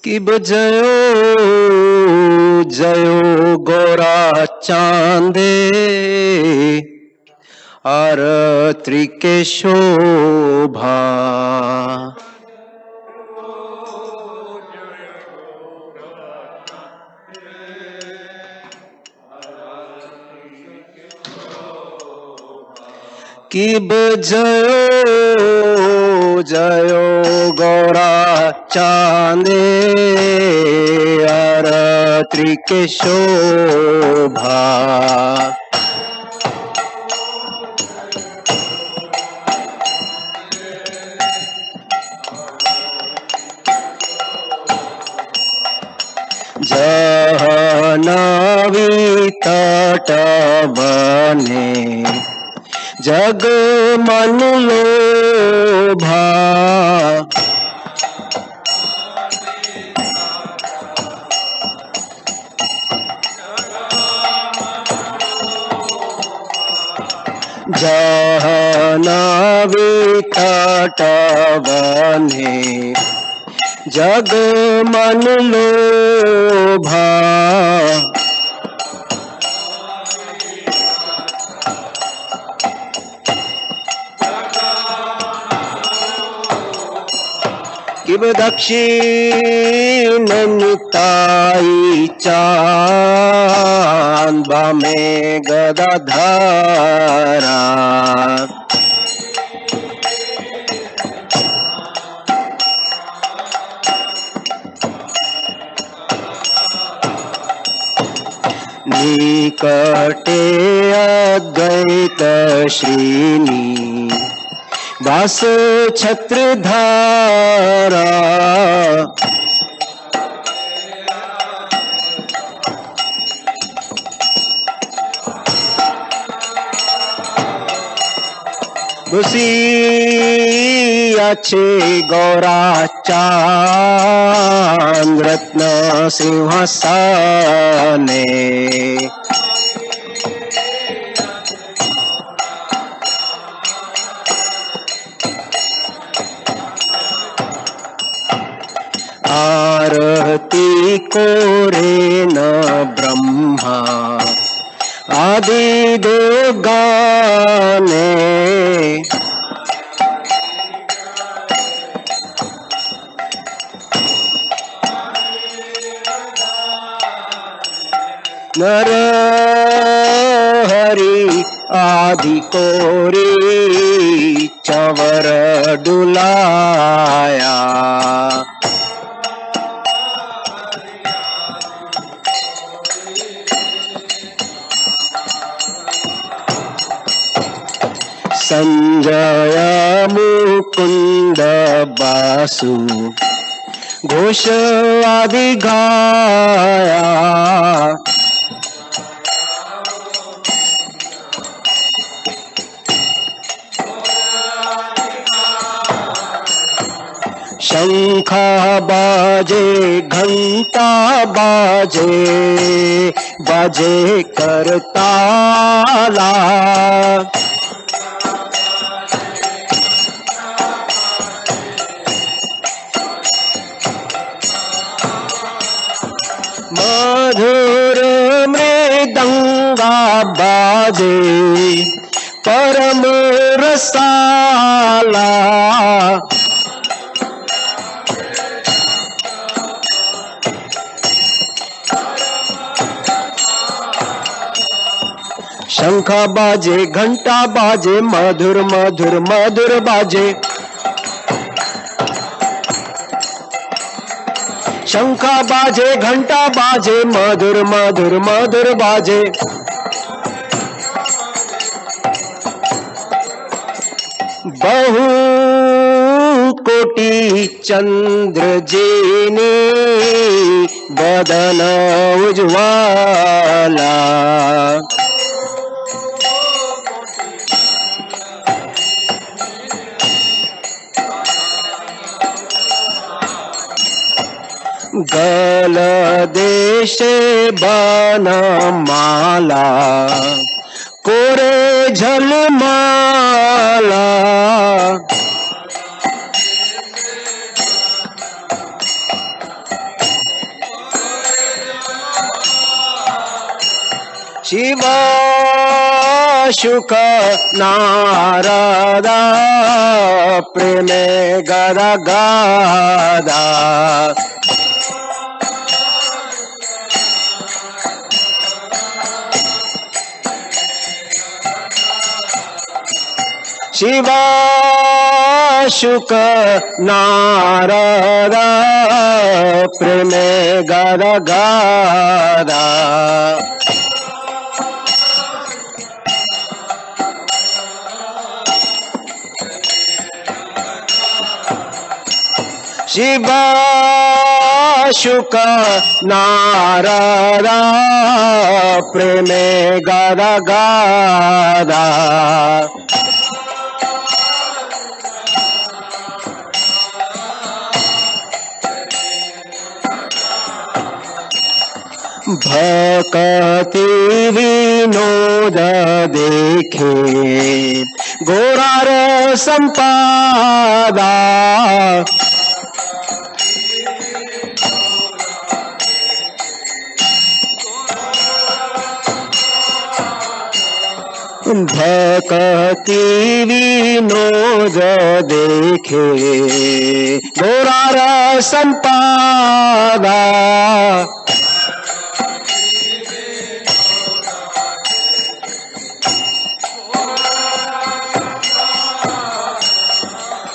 कि बजयो जयो गोरा चांदे आरती के शोभा कि बजयो जयो गौरा चांदे आरती के शोभा जहनवी तट बने जग मन लोभा जहनवी तट बने जग मन लोभा किब दक्षिण निताई चांद बामे गदाधरा निकटे अद्वैत श्रीनी वास छत्रधारा बुसियाछे गौरा चांद रत्न सिंहासने आरती कोरे न ब्रह्मा आदि देव गाने नर हरि आदि कोरी चवर डुलाया संजय मुकुंद बासु घोष आदि गाया शंखा बाजे घंटा बाजे बाजे करताला मधुर मृदंगा बाजे परम रसाला शंखा बाजे घंटा बाजे मधुर मधुर मधुर बाजे शंखा बाजे घंटा बाजे मधुर मधुर मधुर बाजे बहु कोटि चंद्र जेने बदन उज्ज्वला गल देशे बनमाला कोरे झलमाला शिव शुक नारदा प्रेमे गदा गादा शिव शुक नारदा प्रेमे गदा गादा शिव शुक नारदा प्रेमे गदा गादा भक्ति विनोद देखे गोरार संपादा भक्ति विनोद देखे गोरार संपादा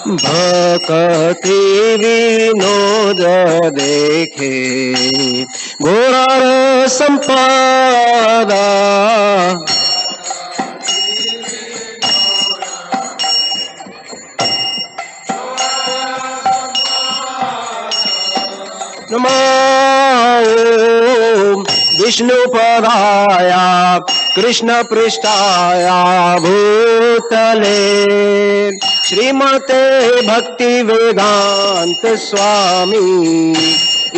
भक्ति विनोद देखे गोरार संपादा नमो विष्णुपदाय कृष्ण पृष्ठाया भूतले श्रीमते भक्ति वेदांत स्वामी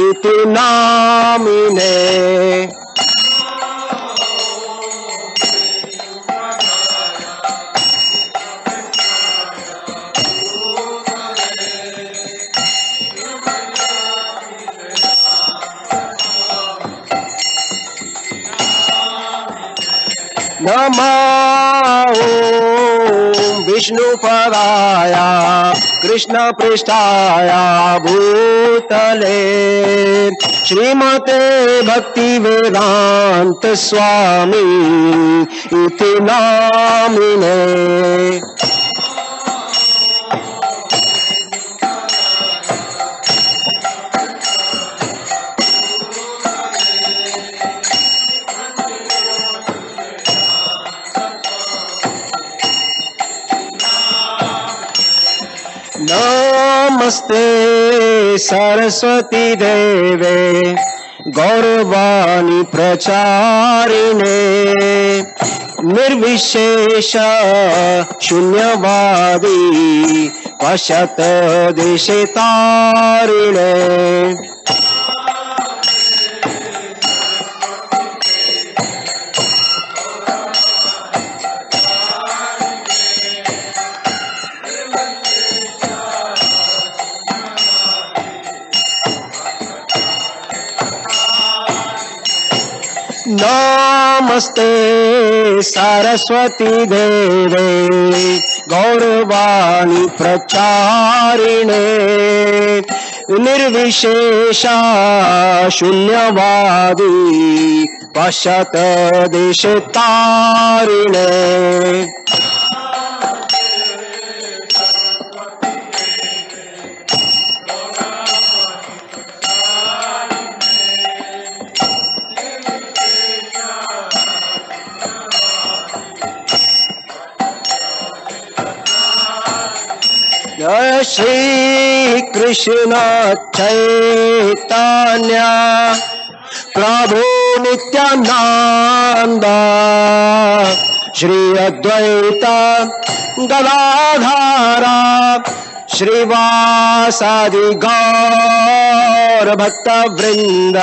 इति नामिने नमो विष्णुपदाय कृष्ण पृष्ठाय भूतले श्रीमते भक्ति वेदांत स्वामी इति नामिने नमस्ते सरस्वती देवे गौरवाणी प्रचारिणे निर्विशेष शून्यवादी पश्यत देशे तारिणे नमस्ते सरस्वती देवे गौरवाणी प्रचारिणे निर्विशेष शून्यवादी पश्यत देश तारिणे जय श्री कृष्ण चैतन्य प्रभु नित्यानंद श्री अद्वैत गदाधरा श्रीवासादि गौर भक्त वृंद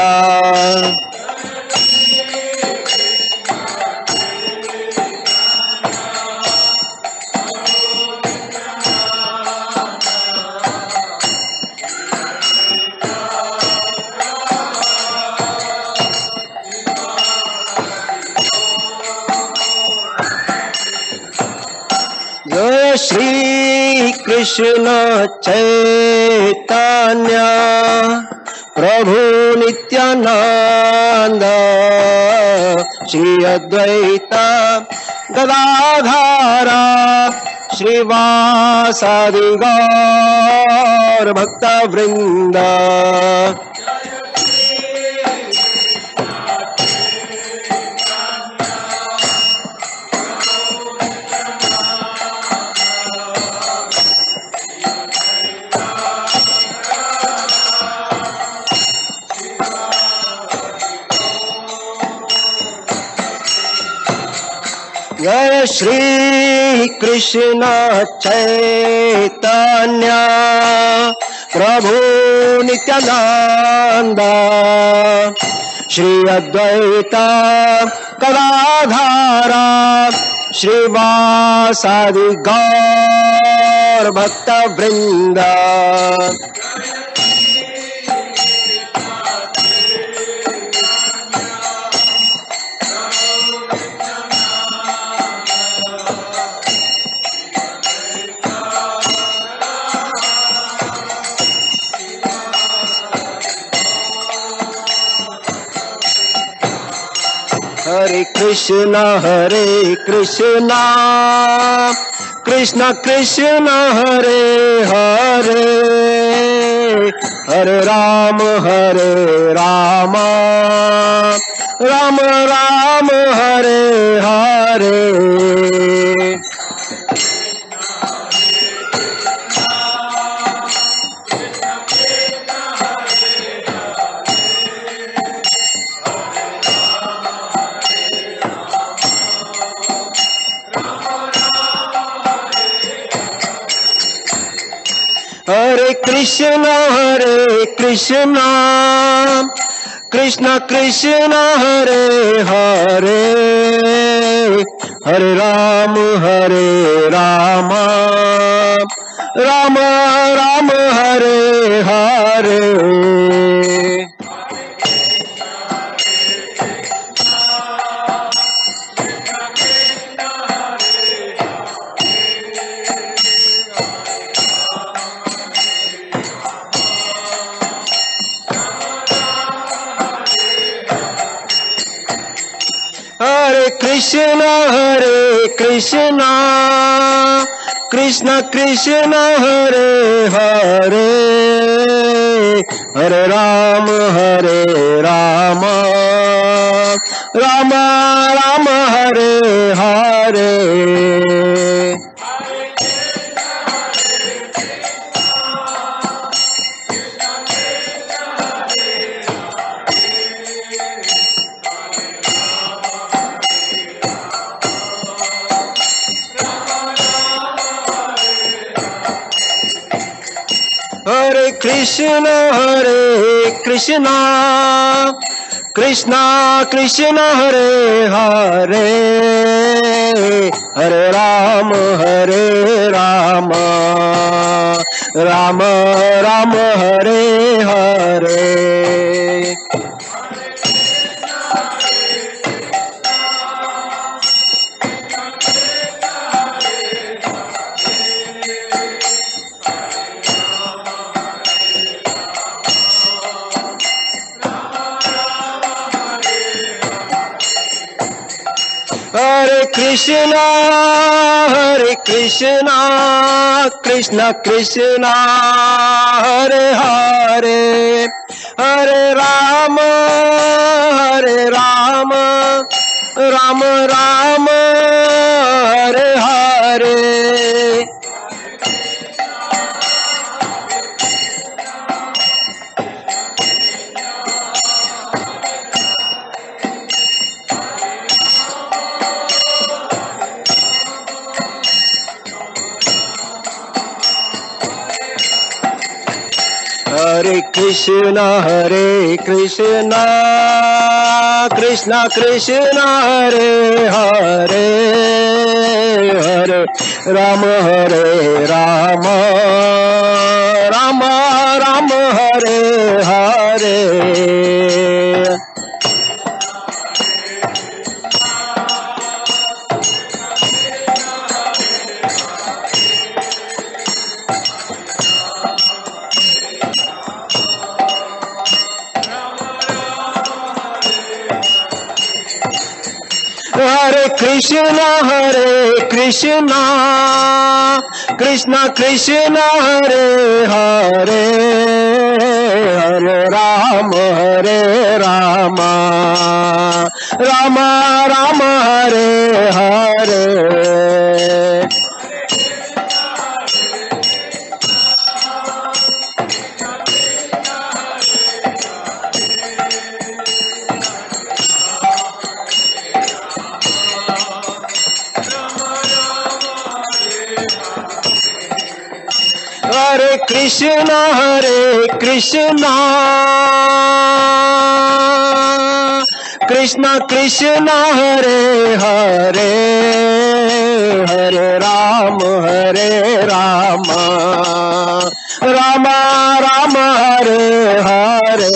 कृष्ण चैतन्य प्रभु नित्यानंद श्री अद्वैत गदाधर श्रीवासादि गौर भक्त वृंद। जय श्री कृष्ण चैतन्य प्रभु नित्यानंद श्री अद्वैत गदाधर श्रीवासादि गौर भक्त वृंद। हरे कृष्ण कृष्ण कृष्ण हरे हरे हरे राम राम राम हरे हरे। हरे कृष्ण कृष्ण कृष्ण हरे हरे हरे राम राम राम हरे हरे। हरे कृष्ण कृष्ण कृष्ण हरे हरे हरे राम राम राम हरे हरे। हरे कृष्ण कृष्ण कृष्ण हरे हरे हरे राम राम राम हरे हरे। हरे कृष्ण कृष्ण कृष्ण हरे हरे हरे राम राम राम हरे हरे। हरे Krishna Krishna Krishna Hare Hare Hare Ram Ram Ram Hare Hare. Hare Krishna, Krishna Krishna, Hare Hare, Hare Rama, Rama Rama, Hare Hare. Hare Krishna, Krishna Krishna, Hare Hare, Hare Rama, Rama Rama, Hare Hare.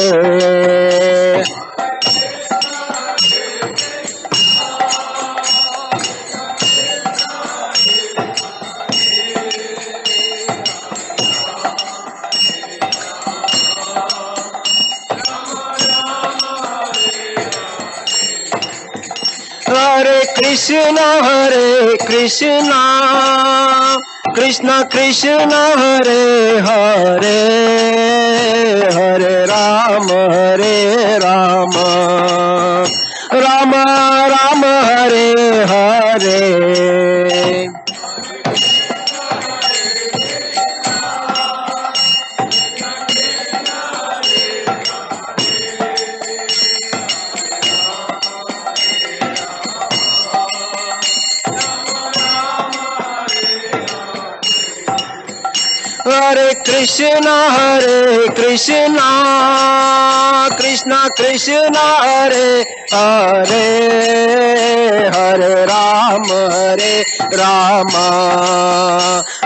Hare Krishna, Krishna Krishna, Hare Hare, Hare Rama, Rama Rama, Hare Hare. Hare Krishna, Krishna Krishna, Hare Hare, Hare Rama,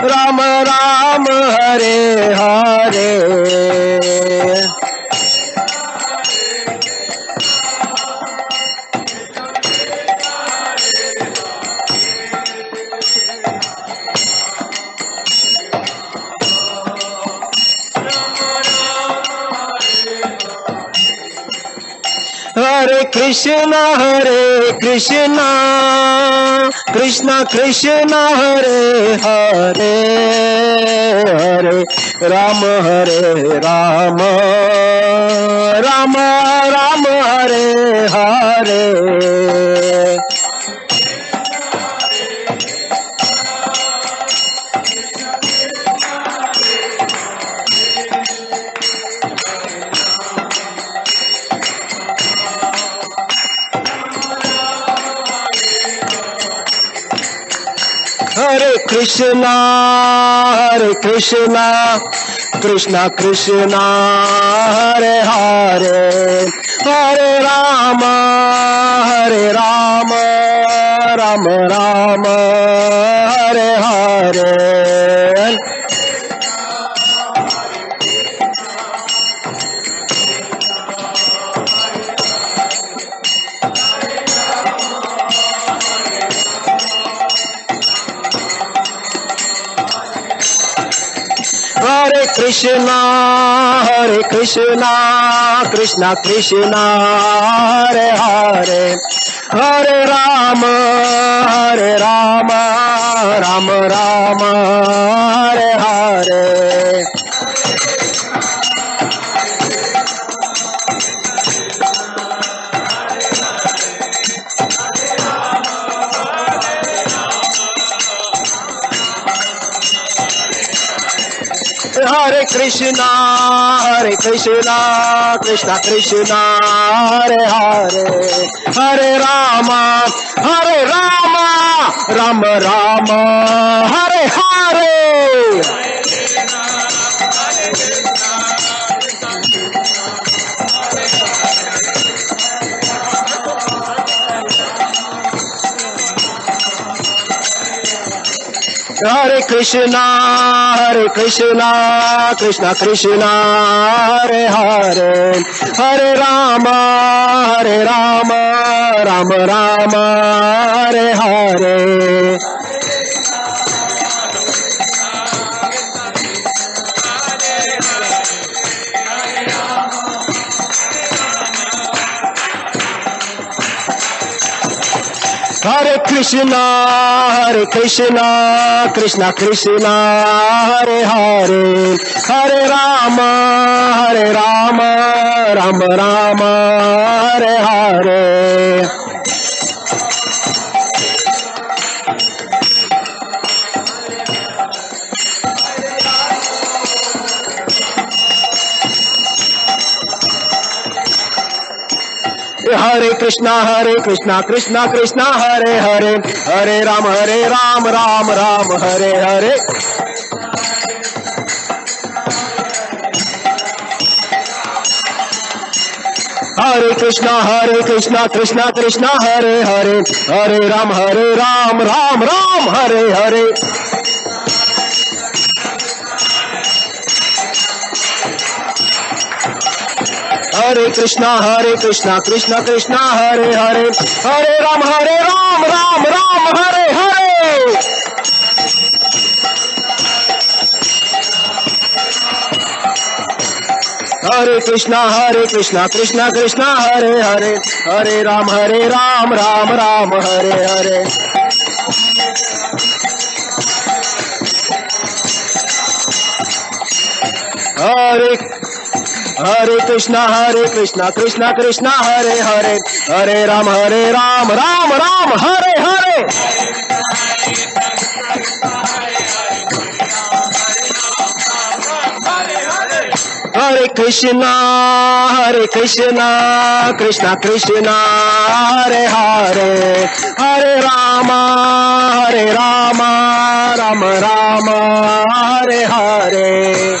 Rama Rama, Hare Hare. Hare Krishna, Krishna Krishna, Hare Hare, Hare Rama, Rama Rama, Hare Hare. Hare Krishna, Krishna Krishna, Hare Hare, Hare Rama, Rama Rama, Hare Hare. Hare Krishna, Krishna Krishna, Hare Hare, Hare Rama, Rama Rama, Hare Hare. Hare Krishna, Krishna Krishna, Hare Hare, Hare Rama, Rama Rama, Hare Hare. Hare Krishna, Krishna Krishna, Hare Hare, Hare Rama, Rama Rama, Hare Hare. Hare Krishna, Krishna Krishna, Hare Hare, Hare Rama, Rama Rama, Hare Hare. Hare Krishna, Krishna Krishna, Hare Hare, Hare Ram, Ram Ram, Hare Hare. Hare Krishna, Krishna Krishna, Hare Hare, Hare Ram, Ram Ram, Hare Hare. Hare Krishna, Krishna Krishna, Hare Hare, Hare Ram, Ram Ram, Hare Hare. Hare Krishna, Krishna Krishna, Hare Hare, Hare Ram, Ram Ram, Hare Hare. Hare Krishna, Krishna Krishna, Hare Hare, Hare Ram, Ram Ram, Hare Hare. Hare Krishna, Krishna Krishna, Hare Hare, Hare Rama, Rama Rama, Hare Hare.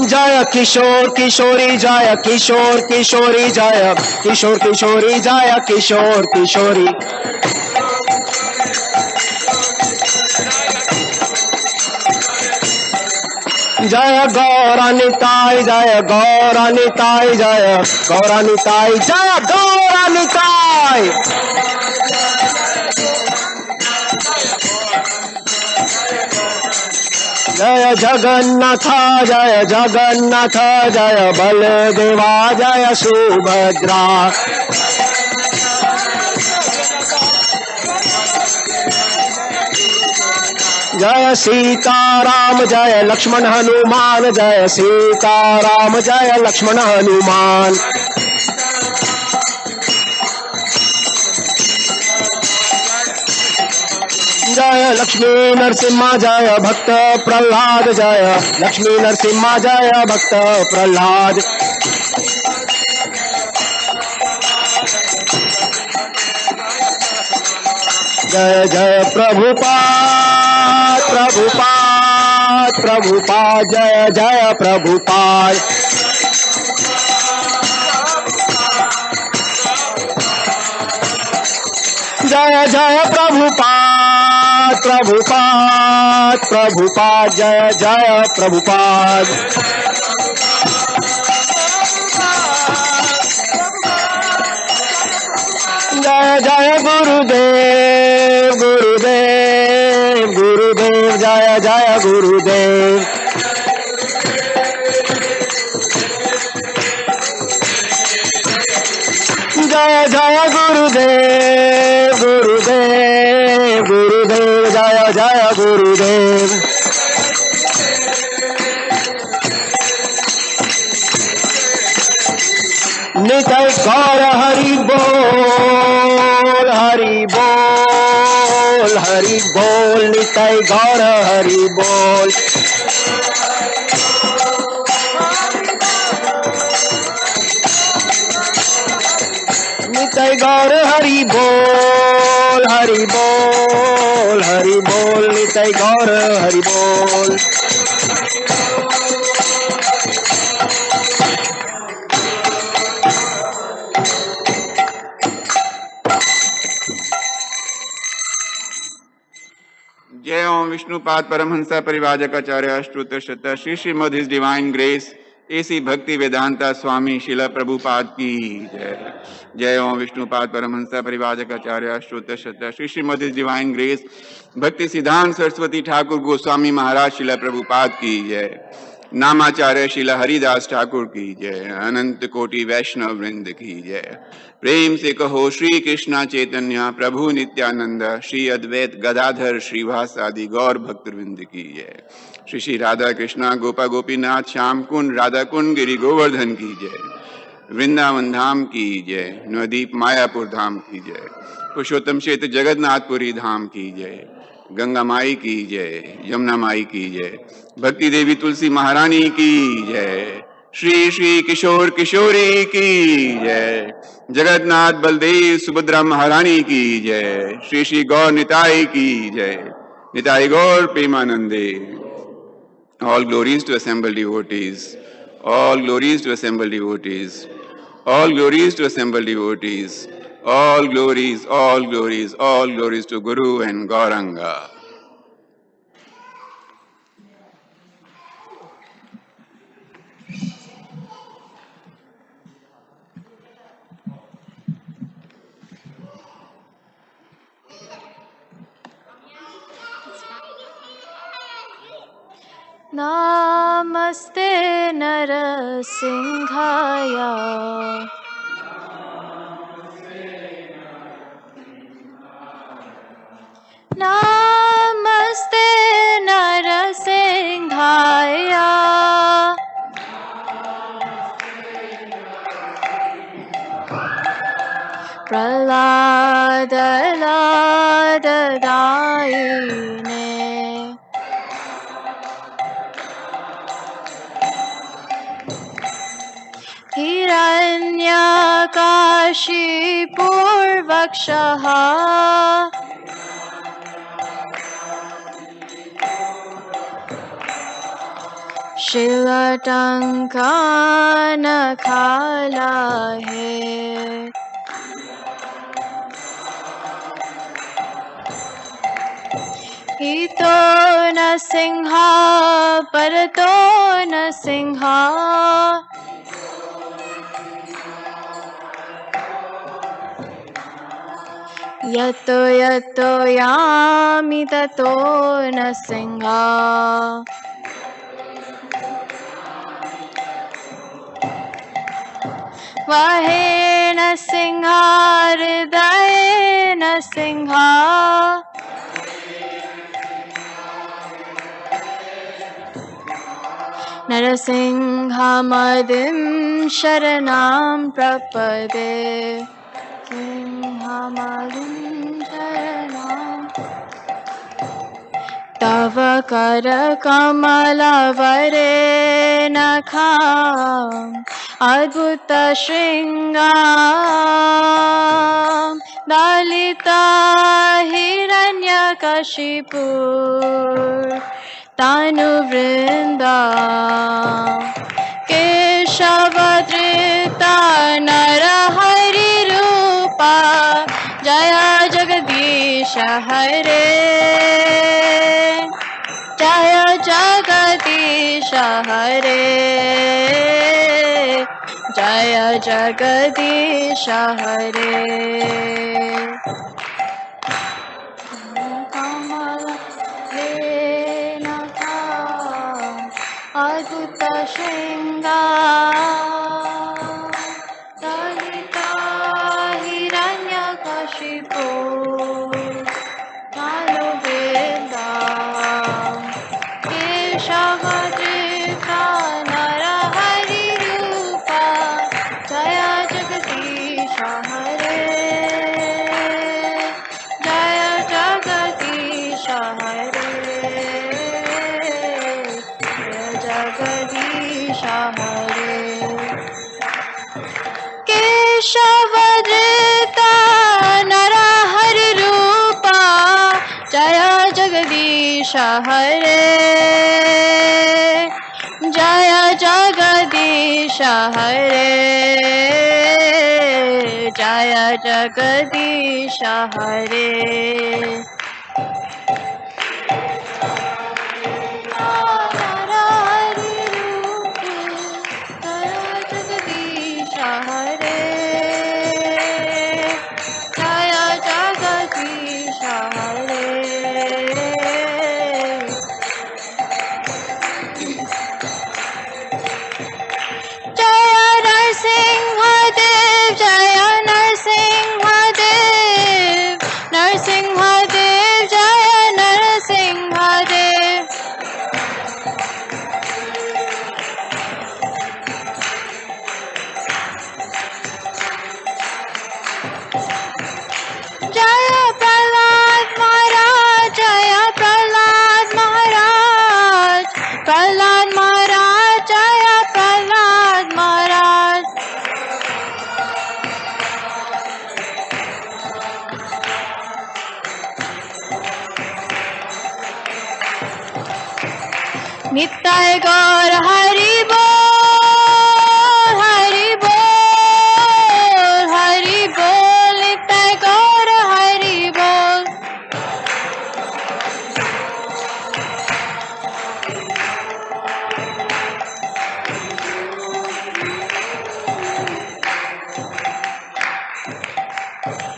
Jaya Kishore Kishori, Jaya Kishore Kishori, Jaya Kishore Kishori, Jaya Kishore Kishori. Jaya Gauranitai, Jaya Gauranitai, Jaya Gauranitai, Jaya Gauranitai. Jaya Jagannatha, Jaya Jagannatha, Jaya Baladeva, Jaya Subhadra. Jaya Sita Ram, Jaya Lakshman Hanuman, Jaya Sita Ram, Jaya Lakshman Hanuman. Jaya Lakshmi Narsimha, Jaya Bhakta Prahlad, Jaya Lakshmi Narsimha, Jaya Bhakta Prahlad. Jaya Jaya Prabhupada, Prabhupada, Prabhupada, Jaya Jaya Prabhupada. Jaya Jaya Prabhupada, Prabhupada, Prabhupada, Jaya Jaya Prabhupada. Jaya Jaya Gurudev, Gurudev, Gurudev, Jaya Jaya Gurudev. Jaya Jaya Gurudev, Gurudev, Gurudev, Jaya Jaya Gurudev. Nitai Gaura Hari Bol, Hari Bol, Hari Bol, Nitai Gaura Hari Bol. Nitai Gaura Hari Bol, Hari Bol, Hari Bol, Nitai Gaura Hari Bol. Jai Om Vishnupada Paramhansa Parivajakacarya Ashtuta Shata Shri Srimad His Divine Grace ऐसी भक्ति वेदांता स्वामी शिला प्रभुपाद की जय। जय ओम विष्णुपाद परमहंस परिवाजक आचार्य श्रोत श्रद्धा Shri Shrimad divine grace भक्ति सिद्धांत सरस्वती ठाकुर गोस्वामी महाराज शिला प्रभुपाद की जय। नामाचार्य शिला हरिदास ठाकुर की जय। अनंत कोटि वैष्णव वृंद की जय। प्रेम से कहो श्री कृष्णा चैतन्य प्रभु नित्यानंद श्री अद्वैत गदाधर श्रीवास आदि गौर भक्त वृंद की जय। श्री श्री राधा कृष्णा गोपा गोपीनाथ श्याम कुंड राधा कुंड गिरि गोवर्धन की जय। वृंदावन धाम की जय। नवदीप मायापुर धाम की जय। पुरुषोत्तम क्षेत्र जगन्नाथपुरी धाम की जय। गंगा माई की जय। यमुना माई की जय। भक्ति देवी तुलसी महारानी की जय। श्री श्री किशोर किशोरी की जय। जगन्नाथ बलदेव सुभद्रा महारानी की जय। श्री श्री गौर निताई की जय। निताई गौर प्रेमानंदे। All glories to assembled devotees. All glories to assembled devotees. All glories to assembled devotees. All glories, all glories, all glories to Guru and Gauranga. Namaste Narasimhaya. Namaste Narasimhaya. Praladadayine. Hiranyakashipurvakshaha. Shilatankanakala hai. Hito na singha parato na singha. Yato yato yami tato na singha. Vahe na singha hridaye na singha. Narasinghamadin sharanam prapade. Singhamadin sharanam. Tava kara kamala vare nakham. Adbhuta shringam. Dalita hiranyakashipur. Tanu vrinda Keshavadrita Narahari Rupa Jaya Jagadisha Hare Jaya Jagadisha Hare Jaya Jagadisha Hare Adbhuta shringam Dalita hiranyakashipur Tanu vrinda Keshavadrita Narahari Rupa Jaya Jagadisha Hare Jaya Jagadisha Hare Jagadisha Hare Keshavadrita Narahari Rupa Jaya Jagadisha Hare Jaya Jagadisha Hare Jaya Jagadisha Hare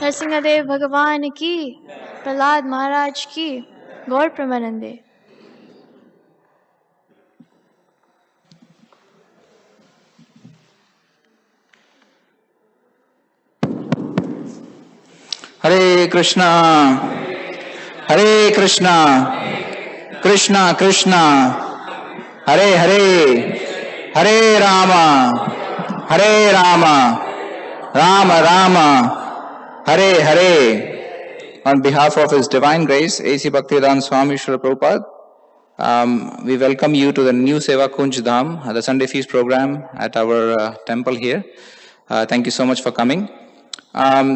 Narasimhadeva भगवान की, प्रहलाद महाराज की, गौर प्रेमानंदे। Hare Krishna, Hare Krishna, Krishna Krishna, Hare Hare, Hare Rama, Hare Rama, Rama Rama, Hare Hare. On behalf of His Divine Grace, A.C. Bhaktivedanta Swami Srila Prabhupada, we welcome you to the new Seva Kunj Dham, the Sunday Feast program at our temple here. Thank you so much for coming.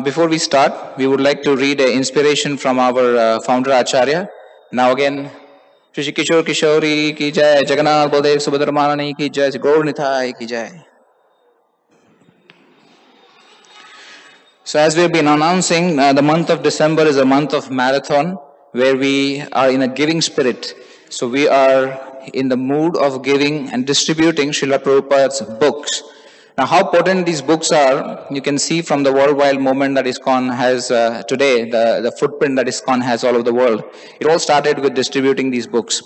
Before we start, we would like to read an inspiration from our founder Acharya. Now again, Shri Kishore Kishori ki jai, Jagannath Baldev Subhadra Manani ki jai, Gaur Nithai ki jai. So as we have been announcing, the month of December is a month of marathon where we are in a giving spirit. So we are in the mood of giving and distributing Srila Prabhupada's books. Now, how potent these books are, you can see from the worldwide movement that ISKCON has today, the footprint that ISKCON has all over the world. It all started with distributing these books.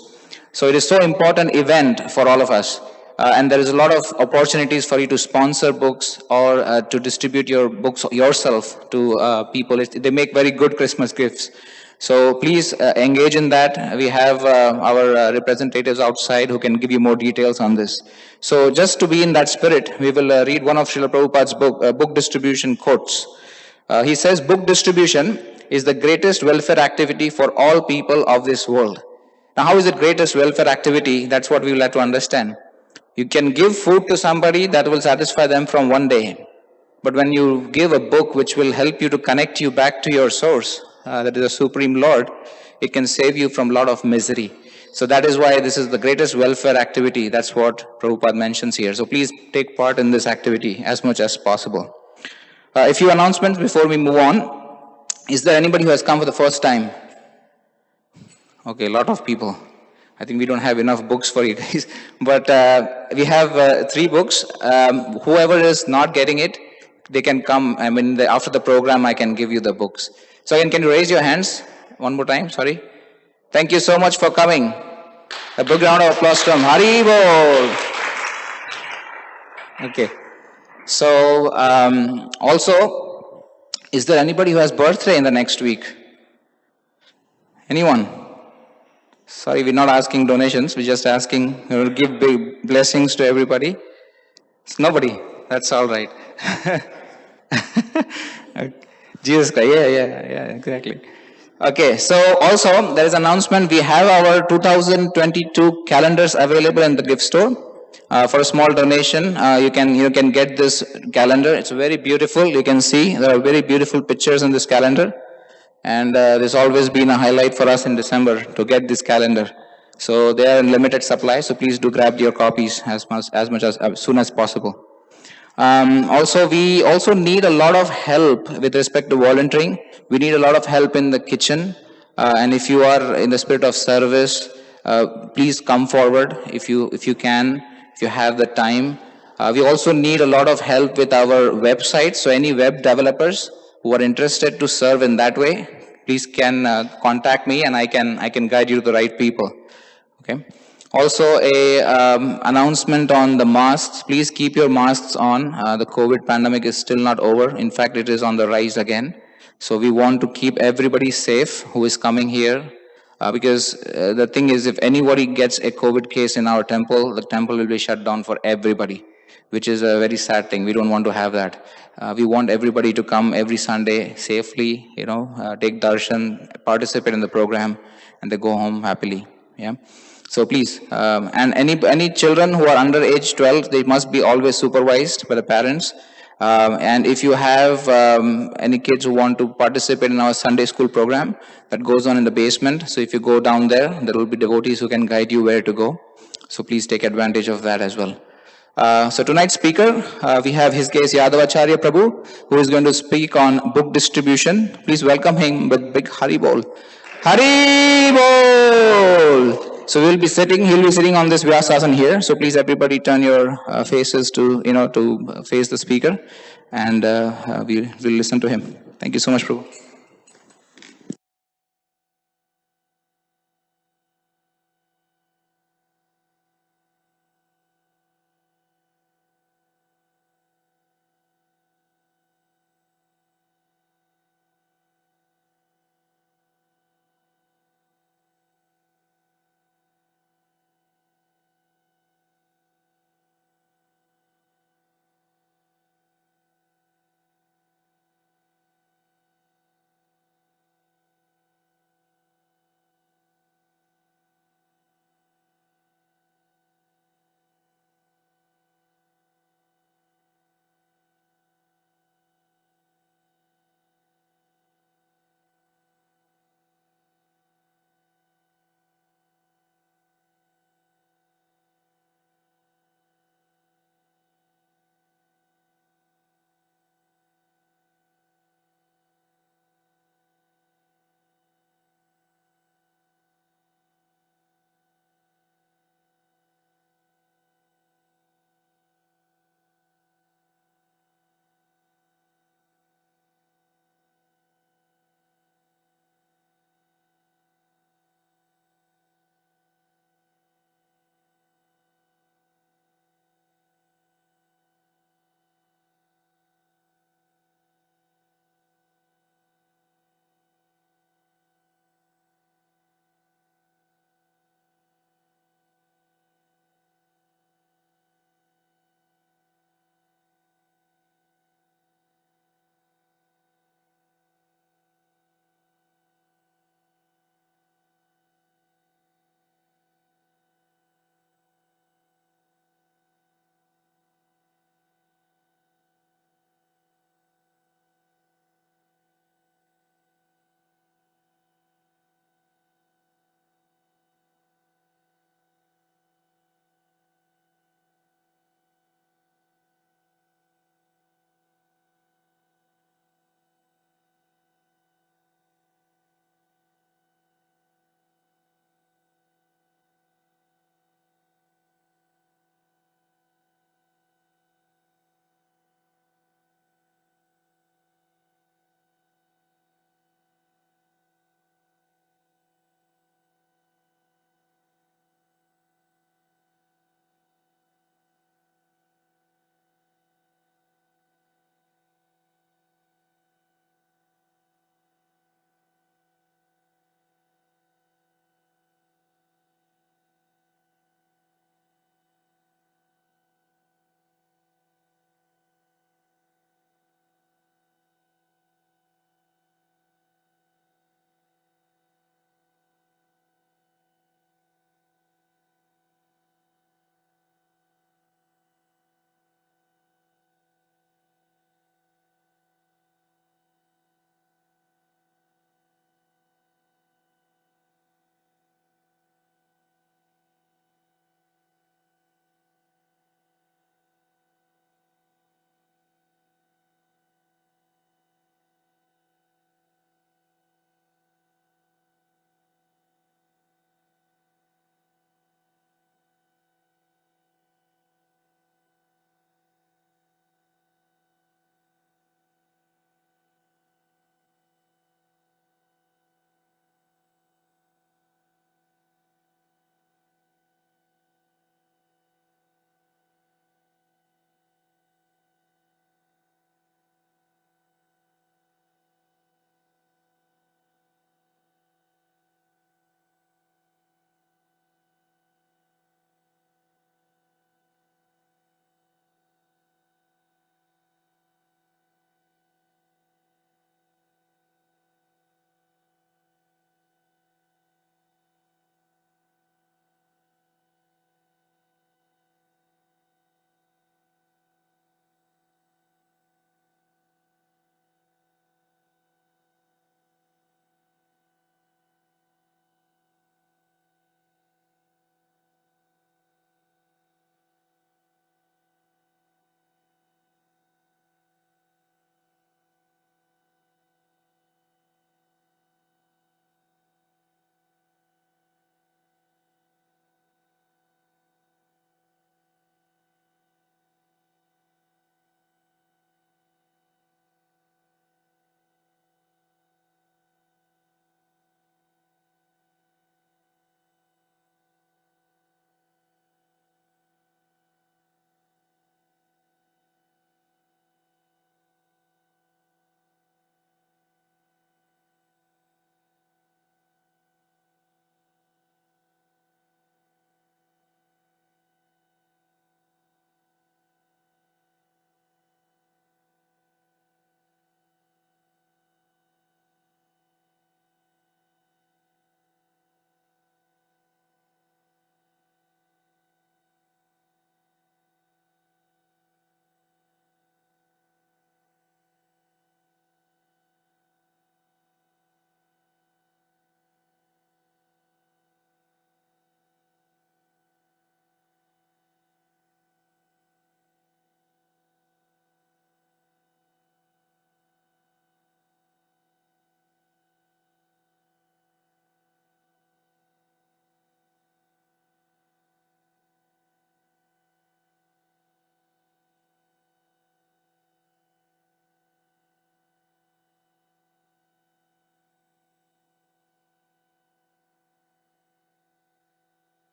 So it is so important event for all of us. And there is a lot of opportunities for you to sponsor books or to distribute your books yourself to people. They make very good Christmas gifts. So please engage in that. We have our representatives outside who can give you more details on this. So just to be in that spirit, we will read one of Srila Prabhupada's book distribution quotes. He says, book distribution is the greatest welfare activity for all people of this world. Now, how is it greatest welfare activity? That's what we will have to understand. You can give food to somebody that will satisfy them from one day. But when you give a book which will help you to connect you back to your source, that is the Supreme Lord, it can save you from a lot of misery. So that is why this is the greatest welfare activity. That's what Prabhupada mentions here. So please take part in this activity as much as possible. A few announcements before we move on. Is there anybody who has come for the first time? Okay, a lot of people. I think we don't have enough books for you guys. But we have 3 books. Whoever is not getting it, they can come. I mean, after the program, I can give you the books. So again, can you raise your hands one more time? Sorry. Thank you so much for coming. A big round of applause from Hari Bol. Okay. So also, is there anybody who has birthday in the next week? Anyone? Sorry, we're not asking donations. We're just asking, give big blessings to everybody. It's nobody. That's all right. Okay. Jesus Christ, yeah, exactly. Okay, so also there is an announcement. We have our 2022 calendars available in the gift store. For a small donation, you can get this calendar. It's very beautiful. You can see there are very beautiful pictures in this calendar, and there's always been a highlight for us in December to get this calendar. So they are in limited supply. So please do grab your copies as soon as possible. Also, we also need a lot of help with respect to volunteering. We need a lot of help in the kitchen. And if you are in the spirit of service, please come forward if you can, if you have the time. We also need a lot of help with our website. So any web developers who are interested to serve in that way, please can contact me and I can guide you to the right people. Okay. Also, a announcement on the masks. Please keep your masks on. The COVID pandemic is still not over. In fact, it is on the rise again. So we want to keep everybody safe who is coming here. Because the thing is, if anybody gets a COVID case in our temple, the temple will be shut down for everybody, which is a very sad thing. We don't want to have that. We want everybody to come every Sunday safely, take darshan, participate in the program, and they go home happily. Yeah. So please, and any children who are under age 12, they must be always supervised by the parents. And if you have any kids who want to participate in our Sunday school program, that goes on in the basement. So if you go down there, there will be devotees who can guide you where to go. So please take advantage of that as well. So tonight's speaker, we have His Grace Yadavacharya Prabhu, who is going to speak on book distribution. Please welcome him with big Hari Bol. Hari Bol! So he'll be sitting on this Vyasasana here. So please everybody turn your faces to face the speaker, and we'll listen to him. Thank you. Thank you so much, Prabhu.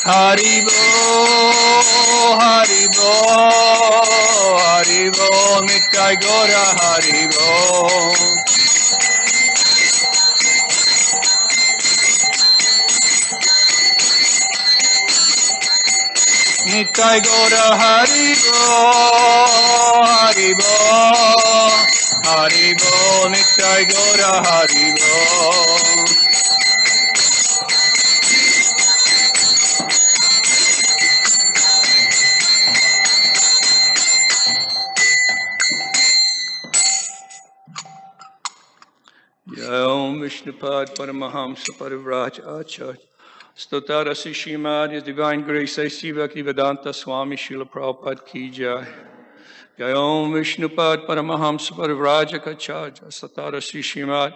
Haribo, Haribo, Haribo, Nitai Gora Haribo. Nitai Gora Haribo, Haribo, Haribo, Nitai Gora Haribo. Om Vishnupad Paramahamsa Parivraj Acharya Stotara Sishimad, His Divine Grace A.C. Bhaktivedanta Swami Srila Prabhupada Ki Jai. Jai Om Vishnupad Paramahamsa Parivraj Acharya Stotara Sishimad,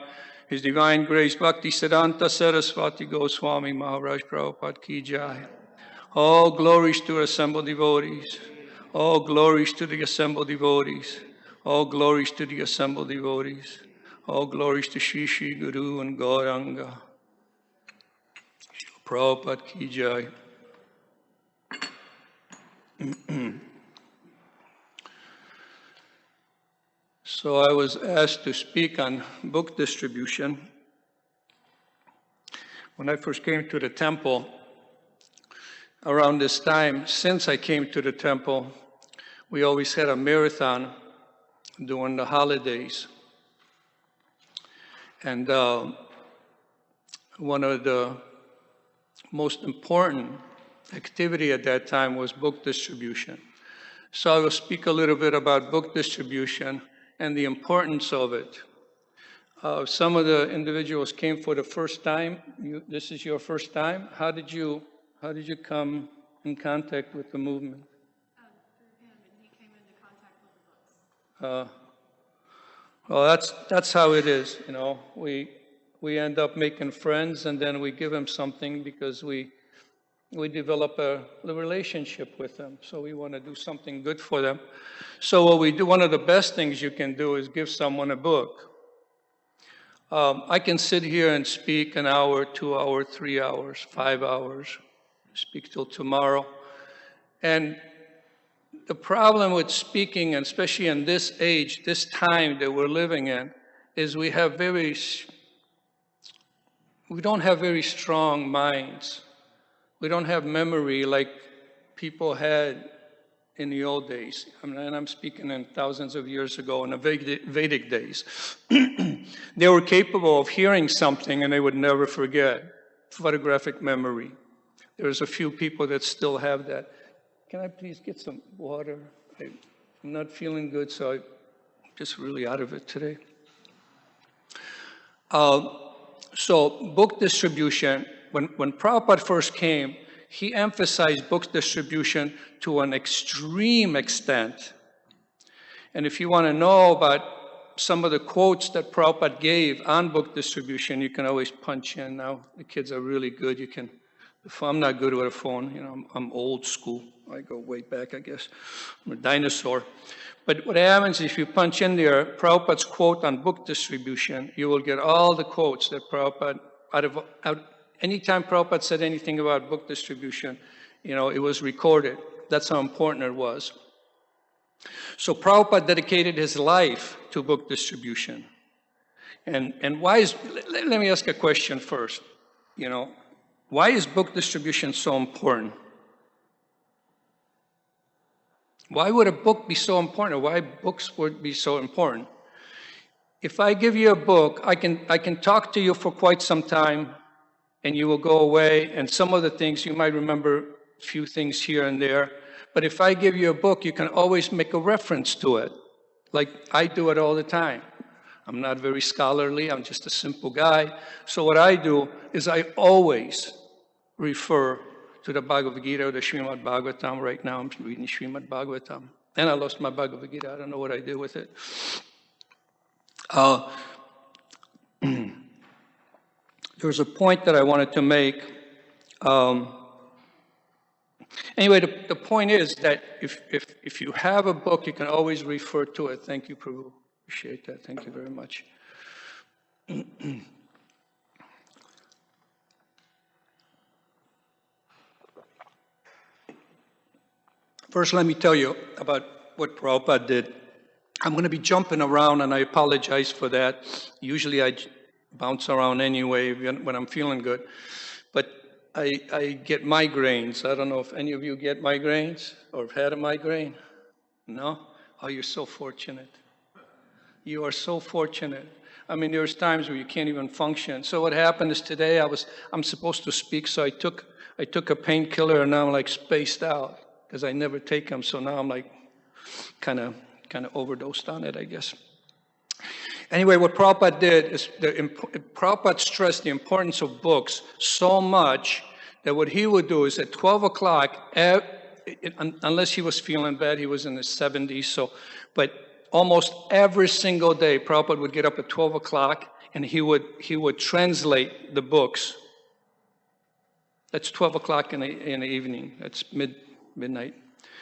His Divine Grace Bhakti Siddhanta Saraswati Goswami Maharaj Prabhupada Ki Jai. All glories to assembled devotees. All glories to the assembled devotees. All glories to the assembled devotees. All glories to Shri Shri Guru and Gauranga. Prabhupada Ki Jai. So I was asked to speak on book distribution. When I first came to the temple, around this time, since I came to the temple, we always had a marathon during the holidays. And one of the most important activity at that time was book distribution. So I will speak a little bit about book distribution and the importance of it. Some of the individuals came for the first time. This is your first time. How did you come in contact with the movement? Through him, and he came into contact with the books. Well, that's how it is, you know. We end up making friends, and then we give them something because we develop a relationship with them. So we want to do something good for them. So what we do, one of the best things you can do is give someone a book. I can sit here and speak an hour, 2 hours, 3 hours, 5 hours, speak till tomorrow. And the problem with speaking, and especially in this age, this time that we're living in, is we don't have very strong minds. We don't have memory like people had in the old days. And I'm speaking in thousands of years ago, in the Vedic days. They were capable of hearing something and they would never forget. Photographic memory. There's a few people that still have that. Can I please get some water? I'm not feeling good, so I'm just really out of it today. So book distribution, when Prabhupada first came, he emphasized book distribution to an extreme extent. And if you want to know about some of the quotes that Prabhupada gave on book distribution, you can always punch in now. The kids are really good. I'm not good with a phone. You know, I'm old school. I go way back, I guess. I'm a dinosaur. But what happens if you punch in there Prabhupada's quote on book distribution, you will get all the quotes that Prabhupada, anytime Prabhupada said anything about book distribution, you know, it was recorded. That's how important it was. So Prabhupada dedicated his life to book distribution. And why is, let me ask a question first, you know, why is book distribution so important? Why would a book be so important? Why books would be so important? If I give you a book, I can talk to you for quite some time, and you will go away, and some of the things you might remember a few things here and there. But if I give you a book, you can always make a reference to it, like I do it all the time. I'm not very scholarly, I'm just a simple guy. So what I do is I always refer to the Bhagavad-Gita or the Srimad Bhagavatam. Right now I'm reading Srimad Bhagavatam. And I lost my Bhagavad-Gita, I don't know what I did with it. There's a point that I wanted to make. Anyway, the point is that if you have a book, you can always refer to it. Thank you, Prabhu. Appreciate that. Thank you very much. First, let me tell you about what Prabhupada did. I'm going to be jumping around, and I apologize for that. Usually I bounce around anyway when I'm feeling good. But I get migraines. I don't know if any of you get migraines or have had a migraine. No? Oh, you're so fortunate. You are so fortunate. I mean, there's times where you can't even function. So what happened is today I'm supposed to speak, so I took a painkiller, and now I'm like spaced out because I never take them. So now I'm like kind of overdosed on it, I guess. Anyway, what Prabhupada did is Prabhupada stressed the importance of books so much that what he would do is at 12 o'clock, unless he was feeling bad, he was in his 70s, but almost every single day, Prabhupada would get up at 12 o'clock and he would translate the books. That's 12 o'clock in the evening. That's midnight.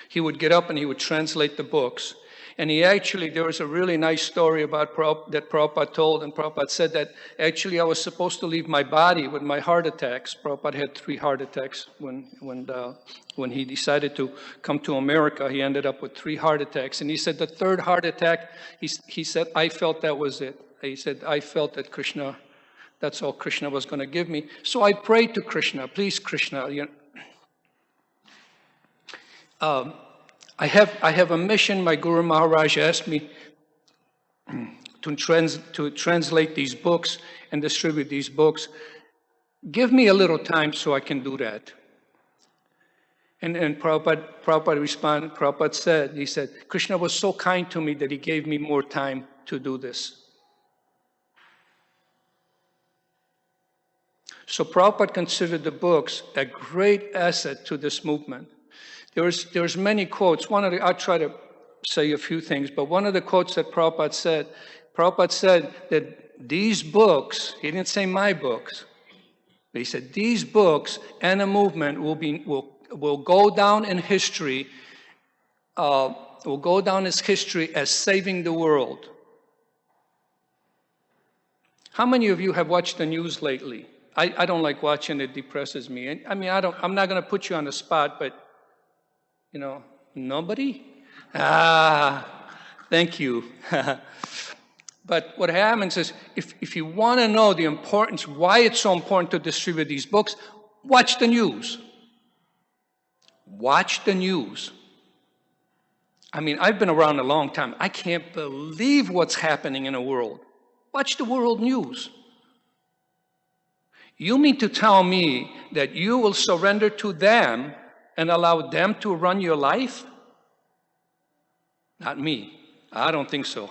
He would get up and he would translate the books. And there was a really nice story about that Prabhupada told, and Prabhupada said that actually I was supposed to leave my body with my heart attacks. Prabhupada had 3 heart attacks when he decided to come to America. He ended up with 3 heart attacks. And he said the 3rd heart attack, he said, I felt that was it. He said, I felt that Krishna, that's all Krishna was going to give me. So I prayed to Krishna, please Krishna, I have a mission. My Guru Maharaj asked me to translate these books and distribute these books. Give me a little time so I can do that. And Prabhupada responded, he said, Krishna was so kind to me that he gave me more time to do this. So Prabhupada considered the books a great asset to this movement. There's many quotes. I'll try to say a few things, but one of the quotes that Prabhupada said that these books, he didn't say my books, but he said these books and the movement will go down in history, as saving the world. How many of you have watched the news lately? I don't like watching it, depresses me. I mean, I'm not going to put you on the spot, but nobody? Thank you. But what happens is, if you want to know the importance, why it's so important to distribute these books, watch the news. Watch the news. I mean, I've been around a long time. I can't believe what's happening in the world. Watch the world news. You mean to tell me that you will surrender to them and allow them to run your life? Not me. I don't think so.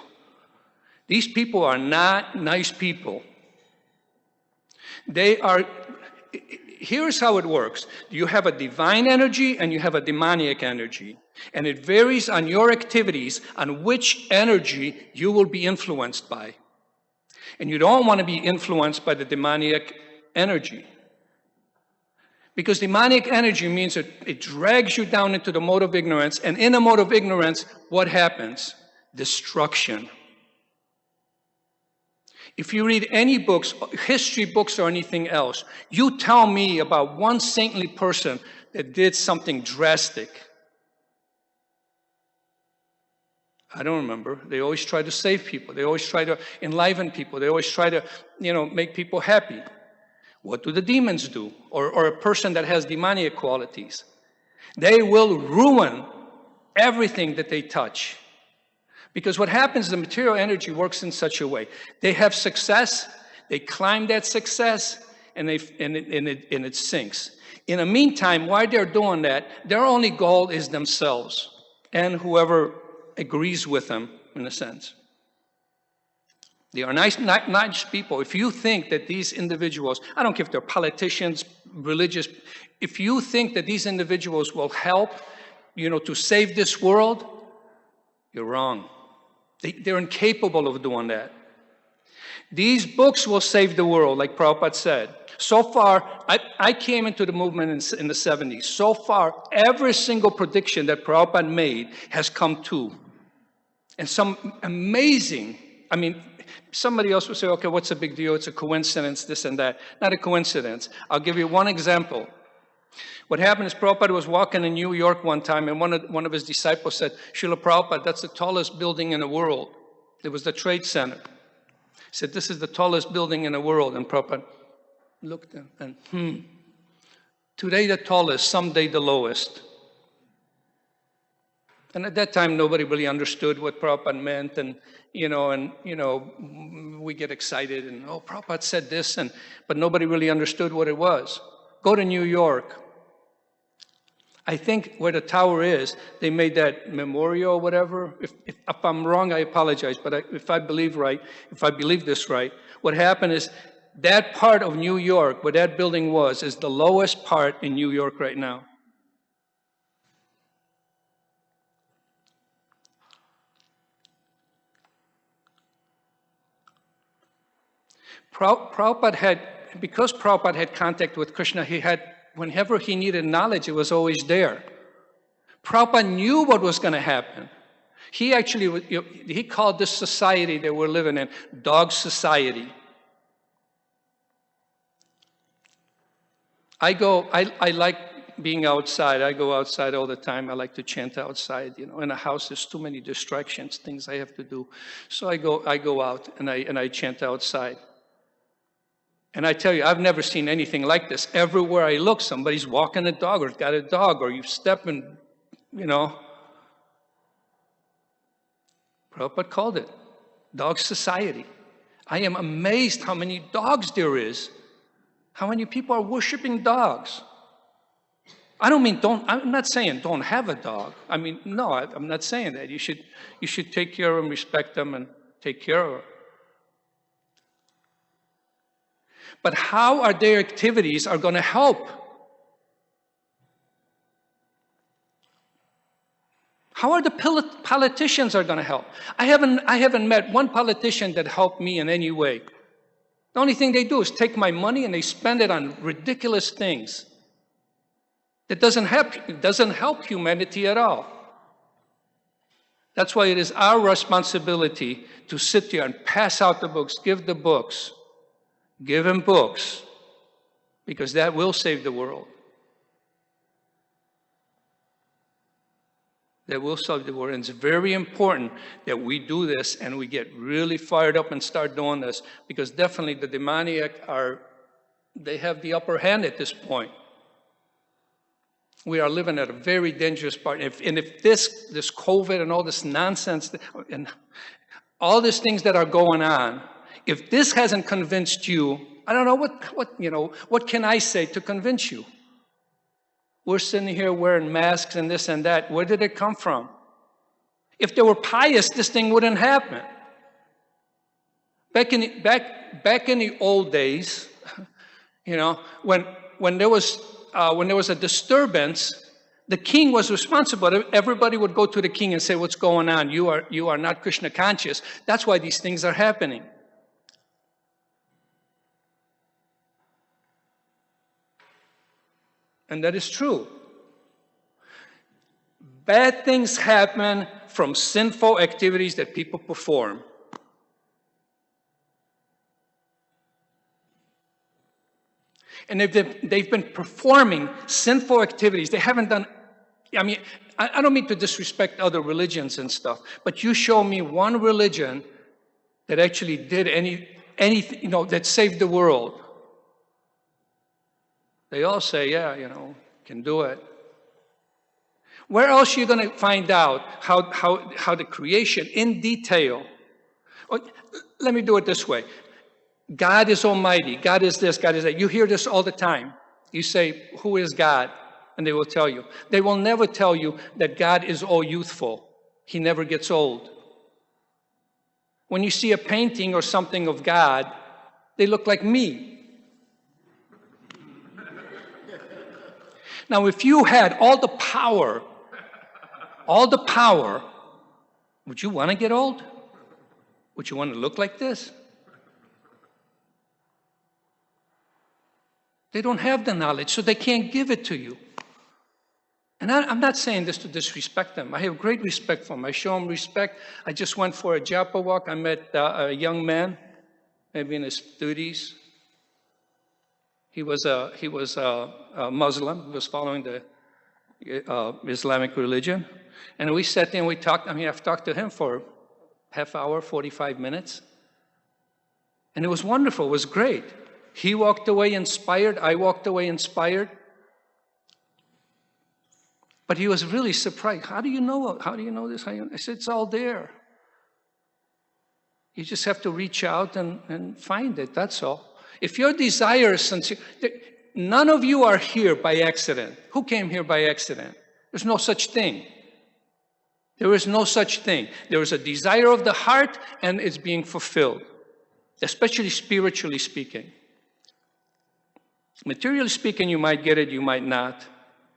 These people are not nice people. Here's how it works. You have a divine energy and you have a demonic energy. And it varies on your activities on which energy you will be influenced by. And you don't want to be influenced by the demonic energy. Because demonic energy means that it drags you down into the mode of ignorance. And in the mode of ignorance, what happens? Destruction. If you read any books, history books or anything else, you tell me about one saintly person that did something drastic. I don't remember. They always try to save people. They always try to enliven people. They always try to, make people happy. What do the demons do? Or a person that has demonic qualities? They will ruin everything that they touch. Because what happens, the material energy works in such a way. They have success, they climb that success, and it sinks. In the meantime, while they're doing that, their only goal is themselves and whoever agrees with them, in a sense. They are nice people. If you think that these individuals, I don't care if they're politicians, religious, if you think that these individuals will help, to save this world, you're wrong. They're incapable of doing that. These books will save the world, like Prabhupada said. So far, I came into the movement in the 70s. So far, every single prediction that Prabhupada made has come true. And some amazing, somebody else would say, okay, what's the big deal? It's a coincidence, this and that. Not a coincidence. I'll give you one example. What happened is Prabhupada was walking in New York one time, and one of his disciples said, Srila Prabhupada, that's the tallest building in the world. It was the Trade Center. He said, this is the tallest building in the world. And Prabhupada looked and today the tallest, someday the lowest. And at that time, nobody really understood what Prabhupada meant, and we get excited, and oh, Prabhupada said this, but nobody really understood what it was. Go to New York. I think where the tower is, they made that memorial or whatever. If I'm wrong, I apologize, but if I believe this right, what happened is that part of New York, where that building was, is the lowest part in New York right now. Because Prabhupada had contact with Krishna, whenever he needed knowledge, it was always there. Prabhupada knew what was going to happen. He called this society that we're living in, dog society. I like being outside. I go outside all the time. I like to chant outside. In a house, there's too many distractions, things I have to do. So I go out and I chant outside. And I tell you, I've never seen anything like this. Everywhere I look, somebody's walking a dog or got a dog, or you step and, Prabhupada called it dog society. I am amazed how many dogs there is, how many people are worshiping dogs. I'm not saying don't have a dog. No, I'm not saying that. You should take care of them, respect them, and take care of them. But how are their activities are going to help? How are the politicians are going to help? I haven't met one politician that helped me in any way. The only thing they do is take my money and they spend it on ridiculous things. That doesn't help humanity at all. That's why it is our responsibility to sit there and pass out the books, give the books. Give him books, because that will save the world. That will save the world. And it's very important that we do this and we get really fired up and start doing this, because definitely the demoniac they have the upper hand at this point. We are living at a very dangerous part. And if this COVID and all this nonsense and all these things that are going on, if this hasn't convinced you, I don't know what can I say to convince you? We're sitting here wearing masks and this and that. Where did it come from? If they were pious, this thing wouldn't happen. Back in the old days, when there was a disturbance, the king was responsible. Everybody would go to the king and say, "What's going on? You are not Krishna conscious." That's why these things are happening. And that is true. Bad things happen from sinful activities that people perform. And if they've been performing sinful activities, they haven't done, I don't mean to disrespect other religions and stuff, but you show me one religion that actually did anything, that saved the world. They all say, yeah, can do it. Where else are you going to find out how the creation in detail? Let me do it this way. God is almighty. God is this, God is that. You hear this all the time. You say, who is God? And they will tell you. They will never tell you that God is all youthful. He never gets old. When you see a painting or something of God, they look like me. Now, if you had all the power, would you want to get old? Would you want to look like this? They don't have the knowledge, so they can't give it to you. And I'm not saying this to disrespect them. I have great respect for them. I show them respect. I just went for a japa walk. I met a young man, maybe in his 30s. He was a Muslim. He was following the Islamic religion. And we sat there and we talked. I mean, I've talked to him for half hour, 45 minutes. And it was wonderful. It was great. He walked away inspired. I walked away inspired. But he was really surprised. How do you know? How do you know this? I said, it's all there. You just have to reach out and find it. That's all. If your desire is sincere, none of you are here by accident. Who came here by accident? There's no such thing. There is no such thing. There is a desire of the heart and it's being fulfilled, especially spiritually speaking. Materially speaking, you might get it, you might not.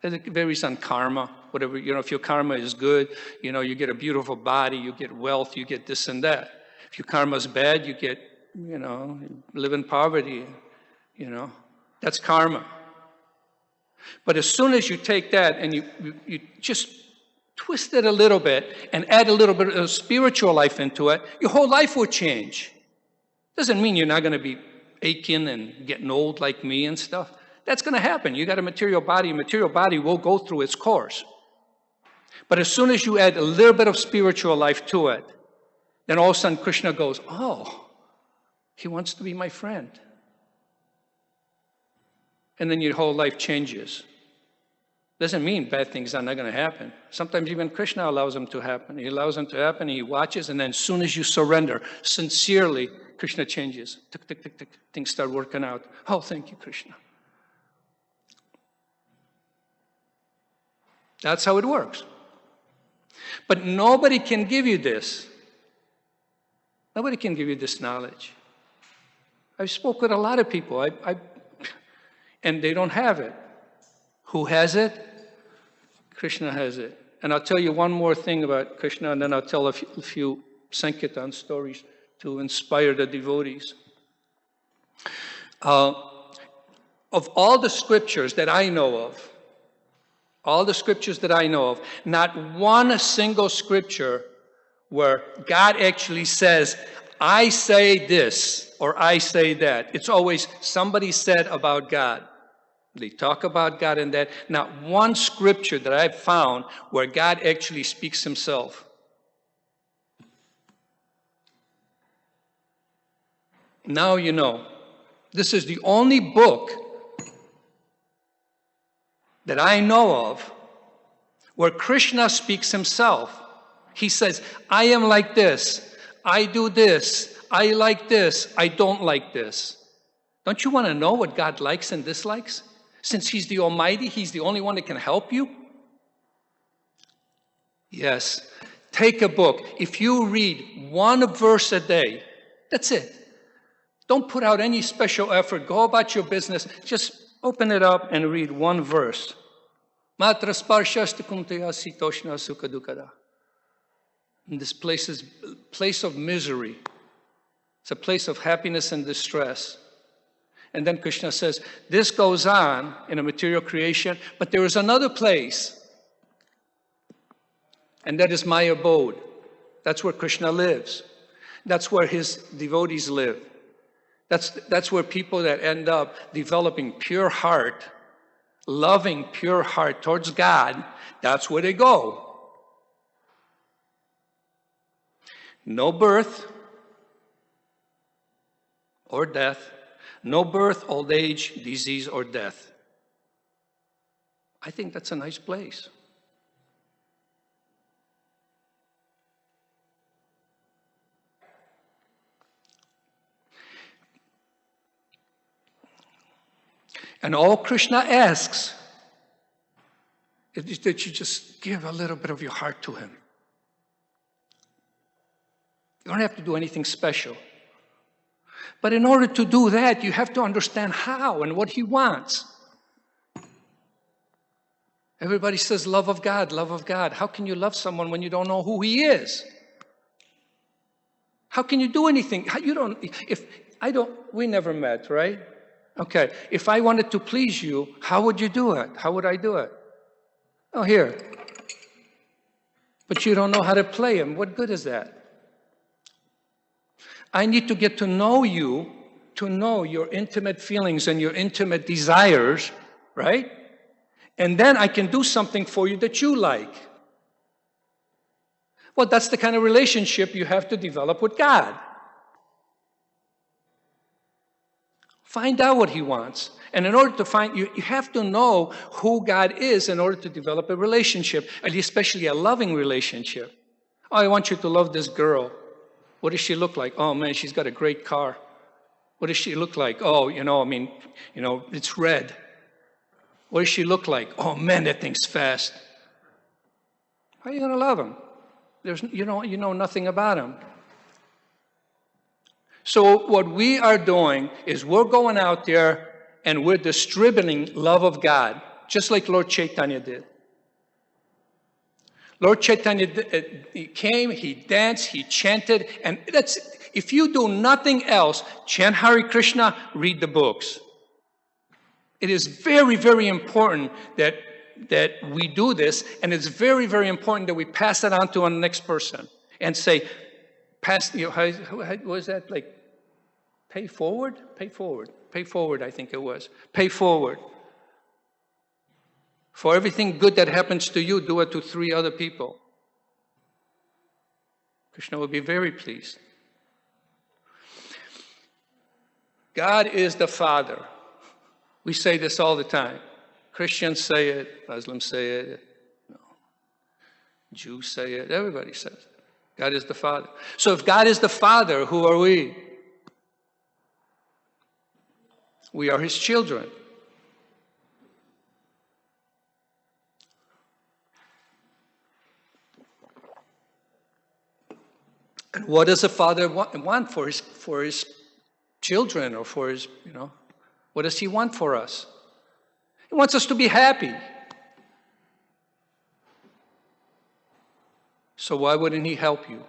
It varies on karma. Whatever, if your karma is good, you get a beautiful body, you get wealth, you get this and that. If your karma is bad, you get, live in poverty, That's karma. But as soon as you take that and you just twist it a little bit and add a little bit of spiritual life into it, your whole life will change. Doesn't mean you're not going to be aching and getting old like me and stuff. That's going to happen. You got a material body will go through its course. But as soon as you add a little bit of spiritual life to it, then all of a sudden Krishna goes, oh, he wants to be my friend. And then your whole life changes. Doesn't mean bad things are not going to happen. Sometimes even Krishna allows them to happen. He allows them to happen, he watches, and then as soon as you surrender, sincerely, Krishna changes. Tick, tick, tick, tick. Things start working out. Oh, thank you, Krishna. That's how it works. But nobody can give you this. Nobody can give you this knowledge. I've spoken with a lot of people, and they don't have it. Who has it? Krishna has it. And I'll tell you one more thing about Krishna, and then I'll tell a few Sankirtan stories to inspire the devotees. Of all the scriptures that I know of, not one single scripture where God actually says, I say this or I say that. It's always somebody said about God. They talk about God in that. Not one scripture that I've found where God actually speaks himself. Now you know. This is the only book that I know of where Krishna speaks himself. He says, I am like this, I do this, I like this, I don't like this. Don't you want to know what God likes and dislikes? Since he's the Almighty, he's the only one that can help you? Yes. Take a book. If you read one verse a day, that's it. Don't put out any special effort. Go about your business. Just open it up and read one verse. And this place is a place of misery. It's a place of happiness and distress. And then Krishna says, this goes on in a material creation, but there is another place. And that is my abode. That's where Krishna lives. That's where his devotees live. That's where people that end up developing pure heart, loving pure heart towards God, that's where they go. No birth or death. No birth, old age, disease, or death. I think that's a nice place. And all Krishna asks is that you just give a little bit of your heart to him. You don't have to do anything special. But in order to do that, you have to understand how and what he wants. Everybody says love of God, love of God. How can you love someone when you don't know who he is? How can you do anything? We never met, right? Okay, if I wanted to please you, how would you do it? How would I do it? Oh, here. But you don't know how to play him. What good is that? I need to get to know you to know your intimate feelings and your intimate desires, right? And then I can do something for you that you like. Well, that's the kind of relationship you have to develop with God. Find out what He wants. And in order to find, you have to know who God is in order to develop a relationship, especially a loving relationship. Oh, I want you to love this girl. What does she look like? Oh, man, she's got a great car. What does she look like? Oh, it's red. What does she look like? Oh, man, that thing's fast. How are you going to love him? You know nothing about him. So what we are doing is we're going out there and we're distributing love of God, just like Lord Chaitanya did. Lord Chaitanya he came, he danced, he chanted, and if you do nothing else, chant Hare Krishna, read the books. It is very, very important that we do this, and it's very, very important that we pass it on to our next person and say, what was that, like, pay forward? Pay forward. Pay forward, I think it was. Pay forward. For everything good that happens to you, do it to 3 other people. Krishna will be very pleased. God is the Father. We say this all the time. Christians say it, Muslims say it, Jews say it, everybody says it. God is the Father. So if God is the Father, who are we? We are His children. And what does a father want for his children, or for his, what does he want for us? He wants us to be happy. So why wouldn't He help you?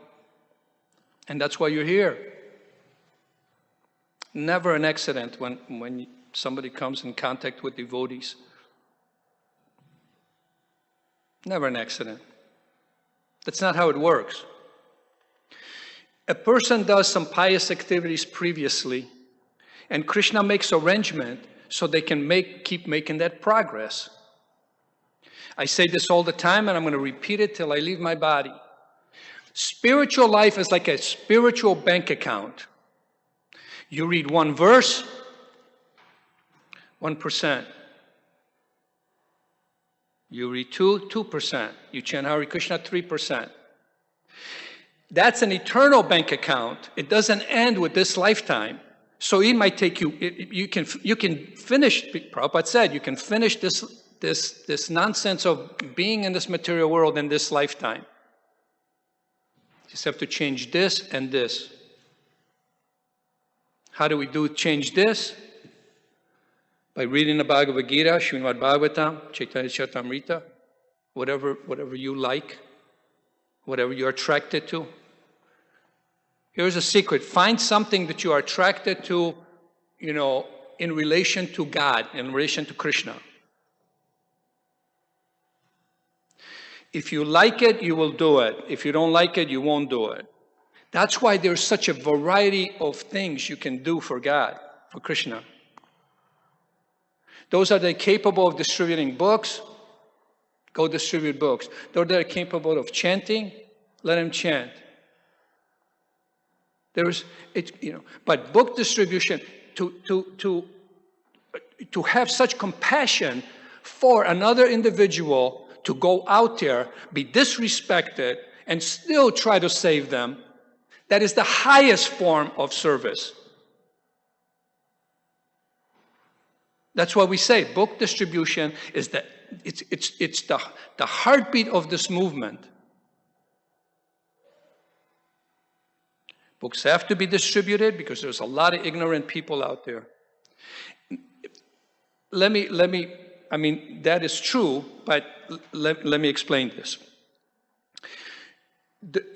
And that's why you're here. Never an accident when somebody comes in contact with devotees. Never an accident. That's not how it works. A person does some pious activities previously, and Krishna makes arrangement so they can keep making that progress. I say this all the time, and I'm going to repeat it till I leave my body. Spiritual life is like a spiritual bank account. You read 1 verse, 1%. You read 2%. You chant Hare Krishna, 3%. That's an eternal bank account. It doesn't end with this lifetime. So it might take you can finish, Prabhupada said, you can finish this nonsense of being in this material world in this lifetime. You just have to change this and this. How do we change this? By reading the Bhagavad-Gita, Srimad Bhagavatam, Chaitanya Charitamrita, whatever you like, whatever you're attracted to. Here's a secret. Find something that you are attracted to, in relation to God, in relation to Krishna. If you like it, you will do it. If you don't like it, you won't do it. That's why there's such a variety of things you can do for God, for Krishna. Those that are capable of distributing books, go distribute books. Those that are capable of chanting, let them chant. But book distribution, to have such compassion for another individual to go out there, be disrespected, and still try to save them, that is the highest form of service. That's why we say book distribution is it's the heartbeat of this movement. Books have to be distributed because there's a lot of ignorant people out there. That is true, but let me explain this.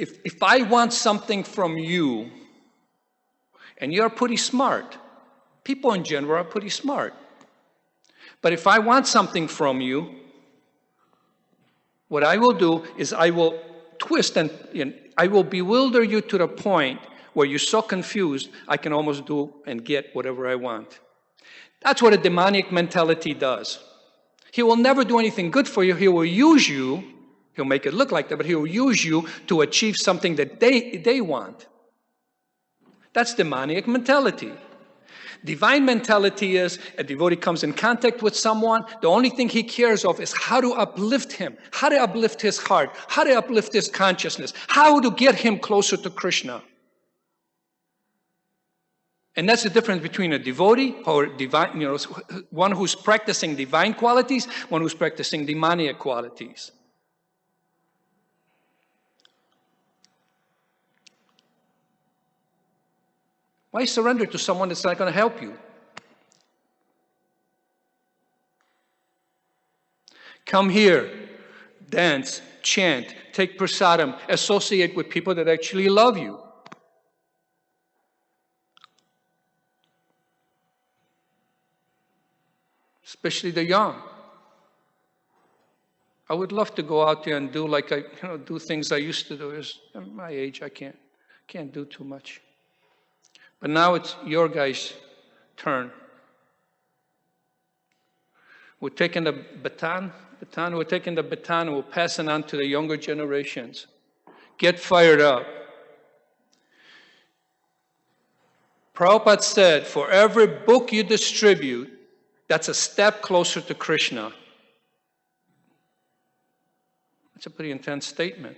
If I want something from you, and you're pretty smart, people in general are pretty smart. But if I want something from you, what I will do is I will twist and I will bewilder you to the point where you're so confused, I can almost do and get whatever I want. That's what a demonic mentality does. He will never do anything good for you. He will use you. He'll make it look like that, but he will use you to achieve something that they want. That's demonic mentality. Divine mentality is a devotee comes in contact with someone. The only thing he cares of is how to uplift him, how to uplift his heart, how to uplift his consciousness, how to get him closer to Krishna. And that's the difference between a devotee or divine, one who's practicing divine qualities, one who's practicing demonic qualities. Why surrender to someone that's not going to help you? Come here, dance, chant, take prasadam, associate with people that actually love you. Especially the young. I would love to go out there and do do things I used to do. At my age, I can't do too much. But now it's your guys' turn. We're taking the baton, we're taking the baton and we're passing on to the younger generations. Get fired up. Prabhupada said, for every book you distribute, that's a step closer to Krishna. That's a pretty intense statement.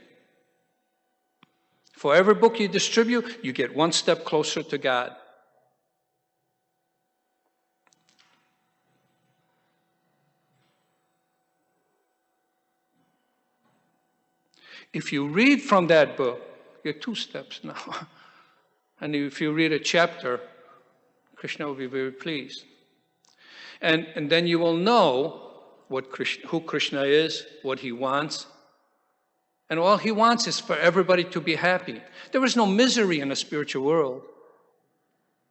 For every book you distribute, you get one step closer to God. If you read from that book, you're 2 steps now. And if you read a chapter, Krishna will be very pleased. And then you will know who Krishna is, what he wants. And all he wants is for everybody to be happy. There is no misery in the spiritual world.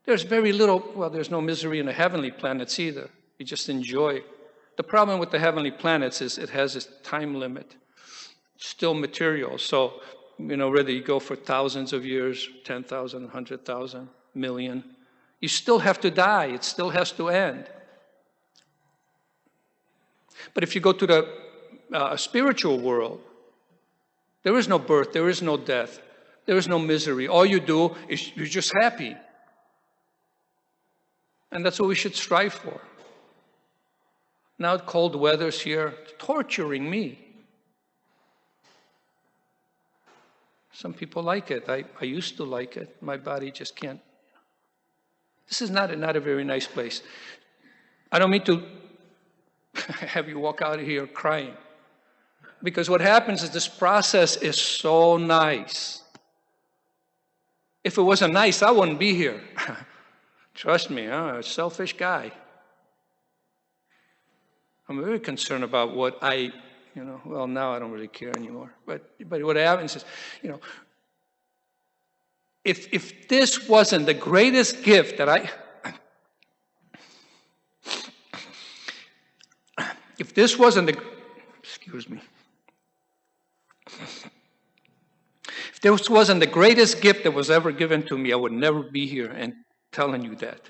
There's very little, there's no misery in the heavenly planets either. You just enjoy. The problem with the heavenly planets is it has a time limit. It's still material. So, whether you go for thousands of years, 10,000, 100,000, million, you still have to die. It still has to end. But if you go to the spiritual world, there is no birth, there is no death, there is no misery. All you do is you're just happy. And that's what we should strive for. Now cold weather's here, it's torturing me. Some people like it. I used to like it. My body just can't. This is not a very nice place. I don't mean to have you walk out of here crying. Because what happens is this process is so nice. If it wasn't nice, I wouldn't be here. Trust me, I'm a selfish guy. I'm very concerned about what now I don't really care anymore. But what happens is, if this wasn't the greatest gift that if this wasn't excuse me. If this wasn't the greatest gift that was ever given to me, I would never be here and telling you that.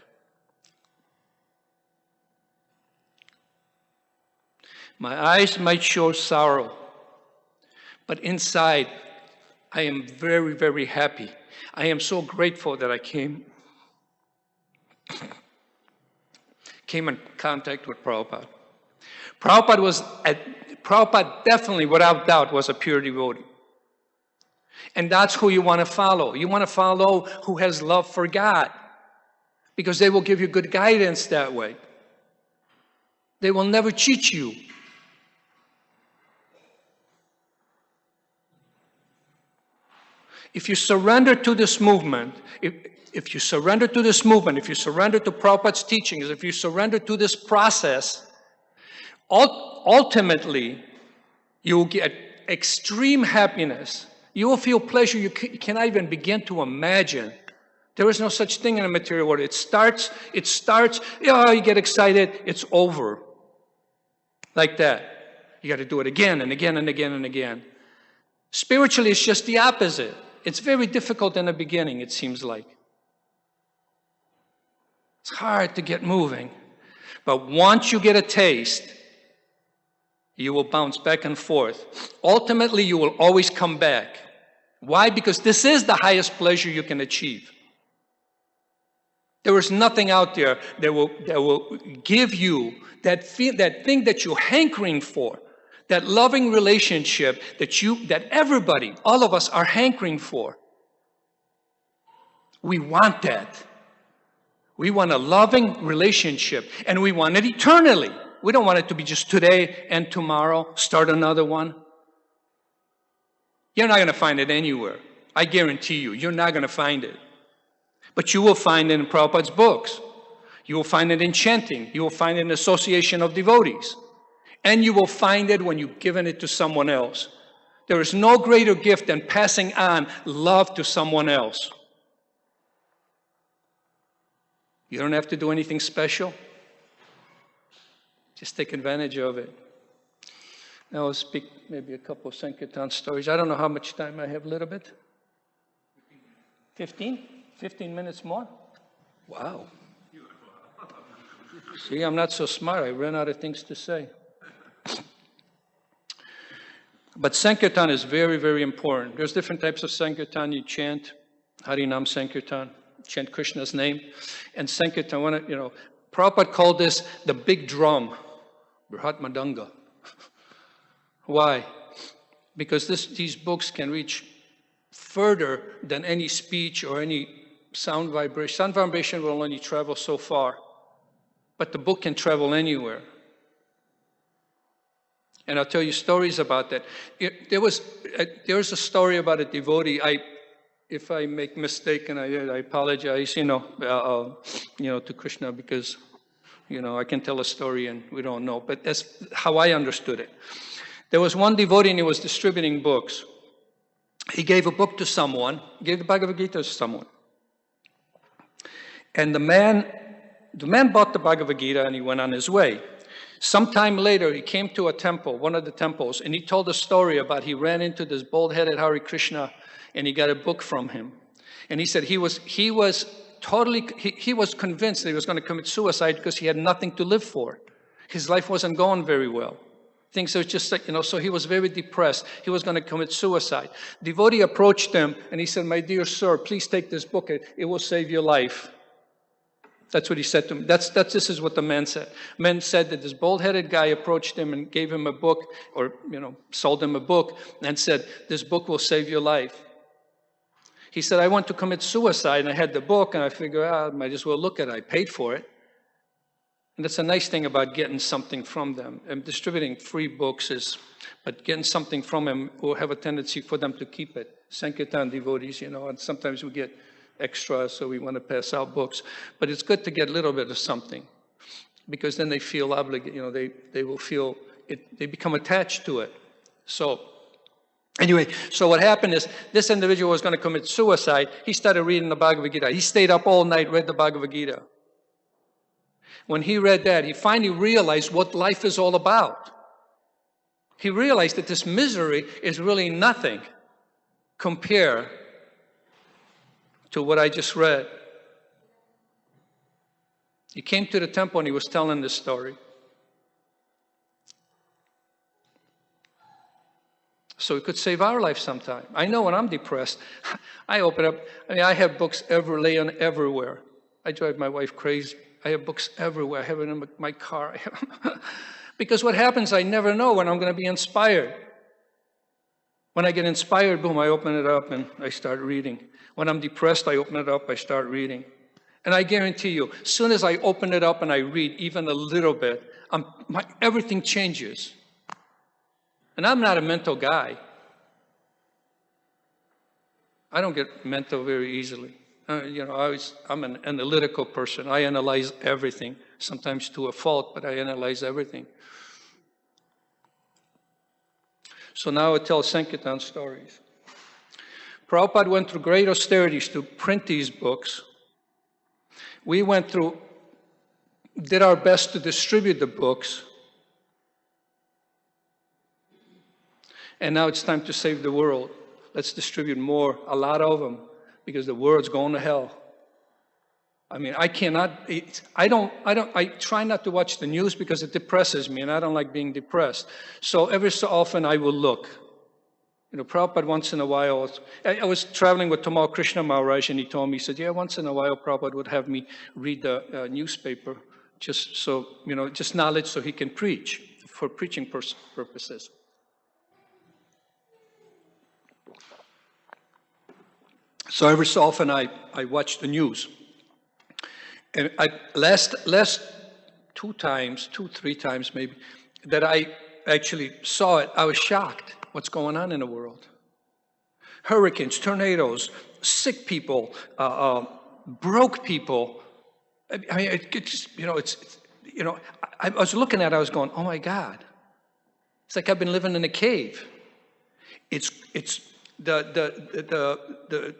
My eyes might show sorrow, but inside, I am very, very happy. I am so grateful that I came in contact with Prabhupada. Prabhupada definitely, without doubt, was a pure devotee. And that's who you want to follow. You want to follow who has love for God, because they will give you good guidance that way. They will never cheat you. If you surrender to this movement, if you surrender to this movement, if you surrender to Prabhupada's teachings, if you surrender to this process, ultimately, you will get extreme happiness. You will feel pleasure you cannot even begin to imagine. There is no such thing in the material world. It starts, you get excited, it's over. Like that. You got to do it again and again and again and again. Spiritually, it's just the opposite. It's very difficult in the beginning, it seems like. It's hard to get moving. But once you get a taste, you will bounce back and forth. Ultimately, you will always come back. Why? Because this is the highest pleasure you can achieve. There is nothing out there that will give you that thing that you're hankering for, that loving relationship that everybody, all of us are hankering for. We want that. We want a loving relationship, and we want it eternally. We don't want it to be just today and tomorrow, start another one. You're not going to find it anywhere. I guarantee you, you're not going to find it. But you will find it in Prabhupada's books. You will find it in chanting. You will find it in association of devotees. And you will find it when you've given it to someone else. There is no greater gift than passing on love to someone else. You don't have to do anything special. Just take advantage of it. Now I'll speak maybe a couple of Sankirtan stories. I don't know how much time I have, a little bit. 15? 15 minutes more? Wow. See, I'm not so smart. I ran out of things to say. But Sankirtan is very, very important. There's different types of Sankirtan. You chant Harinam Sankirtan, chant Krishna's name. And Sankirtan, Prabhupada called this the big drum, Brihat Madanga. Why? Because these books can reach further than any speech or any sound vibration. Sound vibration will only travel so far, but the book can travel anywhere. And I'll tell you stories about that. There's a story about a devotee. If I make mistake, and I apologize, to Krishna, because, I can tell a story and we don't know. But that's how I understood it. There was one devotee and he was distributing books. He gave a book to someone, gave the Bhagavad-Gita to someone. And the man bought the Bhagavad-Gita and he went on his way. Sometime later, he came to a temple, one of the temples, and he told a story about he ran into this bald-headed Hare Krishna and he got a book from him. And he said he was convinced that he was going to commit suicide because he had nothing to live for. His life wasn't going very well. Things were just like, so he was very depressed. He was going to commit suicide. Devotee approached him and he said, "My dear sir, please take this book. It will save your life." That's what he said to him. This is what the man said. Man said that this bald-headed guy approached him and gave him a book, or, sold him a book and said, "This book will save your life." He said, "I want to commit suicide and I had the book and I figured, I might as well look at it. I paid for it." And that's a nice thing about getting something from them. And distributing free books but getting something from them will have a tendency for them to keep it. Sankirtan devotees, and sometimes we get extra, so we want to pass out books. But it's good to get a little bit of something, because then they feel obligated, they will feel it, they become attached to it. So anyway, so what happened is this individual was going to commit suicide. He started reading the Bhagavad-Gita. He stayed up all night, read the Bhagavad-Gita. When he read that, he finally realized what life is all about. He realized that this misery is really nothing compared to what I just read. He came to the temple and he was telling this story. So it could save our life sometime. I know when I'm depressed, I open up, I have books laying everywhere. I drive my wife crazy. I have books everywhere. I have it in my car. Because what happens, I never know when I'm going to be inspired. When I get inspired, boom, I open it up and I start reading. When I'm depressed, I open it up, I start reading. And I guarantee you, as soon as I open it up and I read even a little bit, everything changes. And I'm not a mental guy. I don't get mental very easily. I'm an analytical person. I analyze everything, sometimes to a fault, but I analyze everything. So now I tell Sankirtan stories. Prabhupada went through great austerities to print these books. We did our best to distribute the books. And now it's time to save the world. let's distribute more, a lot of them, because the world's going to hell. I mean, I try not to watch the news because it depresses me, and I don't like being depressed. So every so often I will look. You know, Prabhupada once in a while, I was traveling with Tamal Krishna Maharaj, and he told me, he said, yeah, once in a while Prabhupada would have me read the newspaper, just so, you know, just knowledge so he can preach, for preaching purposes. So every so often I watch the news. And last 2 times, 3 times maybe, that I actually saw it, I was shocked. What's going on in the world? Hurricanes, tornadoes, sick people, broke people. I mean, I was looking at it, I was going, oh my God. It's like I've been living in a cave. It's the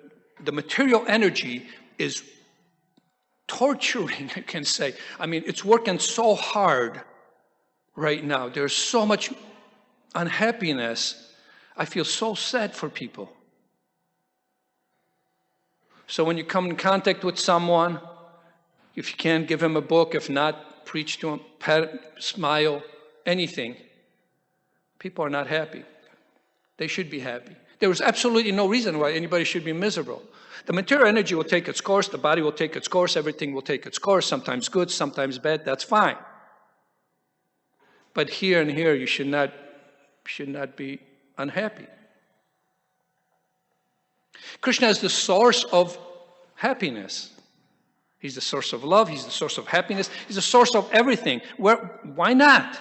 material energy is torturing, I can say. I mean, it's working so hard right now. There's so much unhappiness. I feel so sad for people. So when you come in contact with someone, if you can, give him a book. If not, preach to him, pet, smile, anything. People are not happy. They should be happy. There is absolutely no reason why anybody should be miserable. The material energy will take its course, the body will take its course, everything will take its course, sometimes good, sometimes bad, that's fine. But here and here, you should not be unhappy. Krishna is the source of happiness. He's the source of love, he's the source of happiness, he's the source of everything. Why not?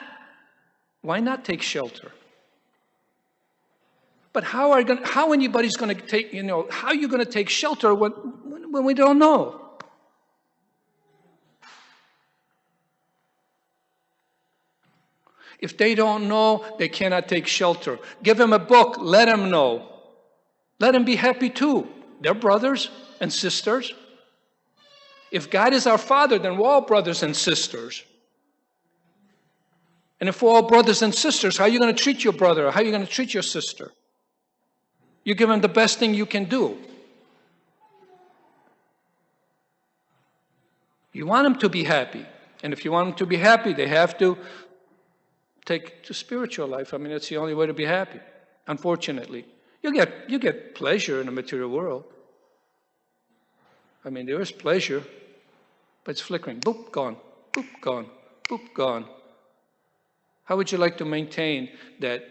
Why not take shelter? But how anybody's going to take, how are you going to take shelter when we don't know? If they don't know, they cannot take shelter. Give them a book, let them know. Let them be happy too. They're brothers and sisters. If God is our Father, then we're all brothers and sisters. And if we're all brothers and sisters, how are you going to treat your brother? How are you going to treat your sister? You give them the best thing you can do. You want them to be happy. And if you want them to be happy, they have to take to spiritual life. I mean, that's the only way to be happy, unfortunately. You get pleasure in the material world. I mean, there is pleasure, but it's flickering. Boop, gone. Boop, gone. Boop, gone. How would you like to maintain that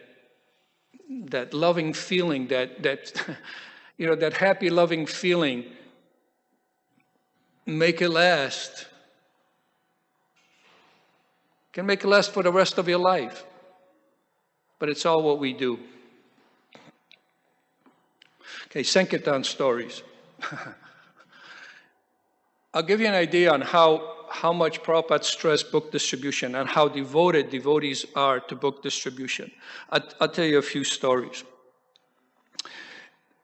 loving feeling, that that happy, loving feeling? Make it last. Can make it last for the rest of your life. But it's all what we do. Okay, Sankirtan stories. I'll give you an idea on how much Prabhupada stressed book distribution and how devoted devotees are to book distribution. I'll tell you a few stories.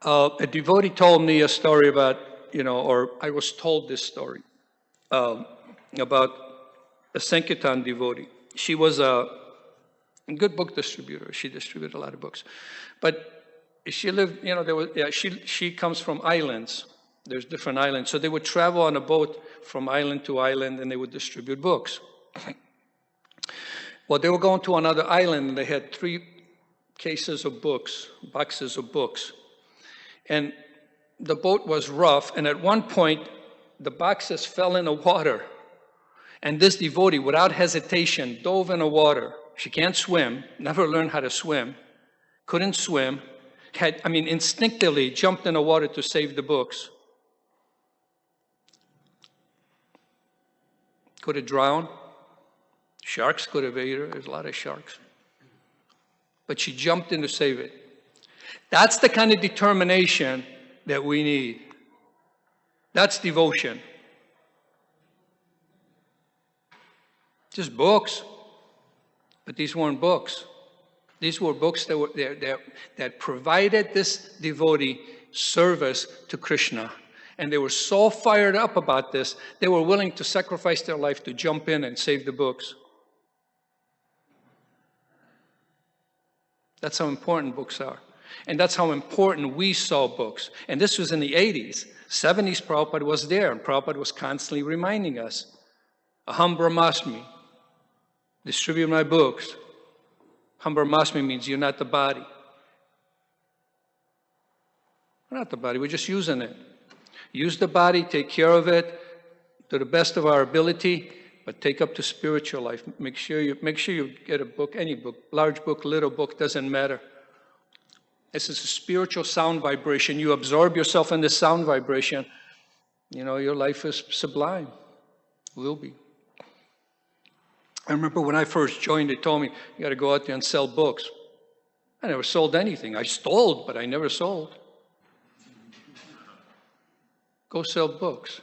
A devotee told me a story about, or I was told this story about a Sankirtan devotee. She was a good book distributor. She distributed a lot of books. But she lived, she comes from islands. There's different islands. So they would travel on a boat from island to island and they would distribute books. Well, they were going to another island and they had 3 cases of books, boxes of books. And the boat was rough, and at one point, the boxes fell in the water. And this devotee, without hesitation, dove in the water. She can't swim, never learned how to swim, couldn't swim, instinctively jumped in the water to save the books. Could have drowned. Sharks could have ate her. There's a lot of sharks. But she jumped in to save it. That's the kind of determination that we need. That's devotion. Just books. But these weren't books. These were books that provided this devotee service to Krishna. And they were so fired up about this, they were willing to sacrifice their life to jump in and save the books. That's how important books are. And that's how important we saw books. And this was in the 80s. 70s, Prabhupada was there, and Prabhupada was constantly reminding us, Aham Brahmasmi, distribute my books. Aham Brahmasmi means you're not the body. We're not the body, we're just using it. Use the body, take care of it to the best of our ability, but take up the spiritual life. Make sure you get a book, any book, large book, little book, doesn't matter. This is a spiritual sound vibration. You absorb yourself in this sound vibration, your life is sublime. Will be. I remember when I first joined, they told me, you got to go out there and sell books. I never sold anything. I stole, but I never sold. Go sell books.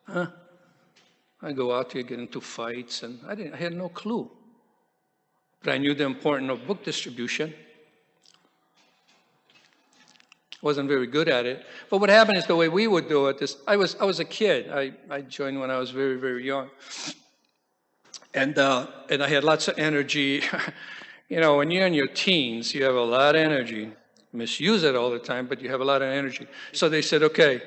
Huh? I go out there, get into fights, and I had no clue. But I knew the importance of book distribution. Wasn't very good at it. But what happened is the way we would do it is, I was a kid. I joined when I was very, very young. And I had lots of energy. When you're in your teens, you have a lot of energy. Misuse it all the time, but you have a lot of energy. So they said, okay,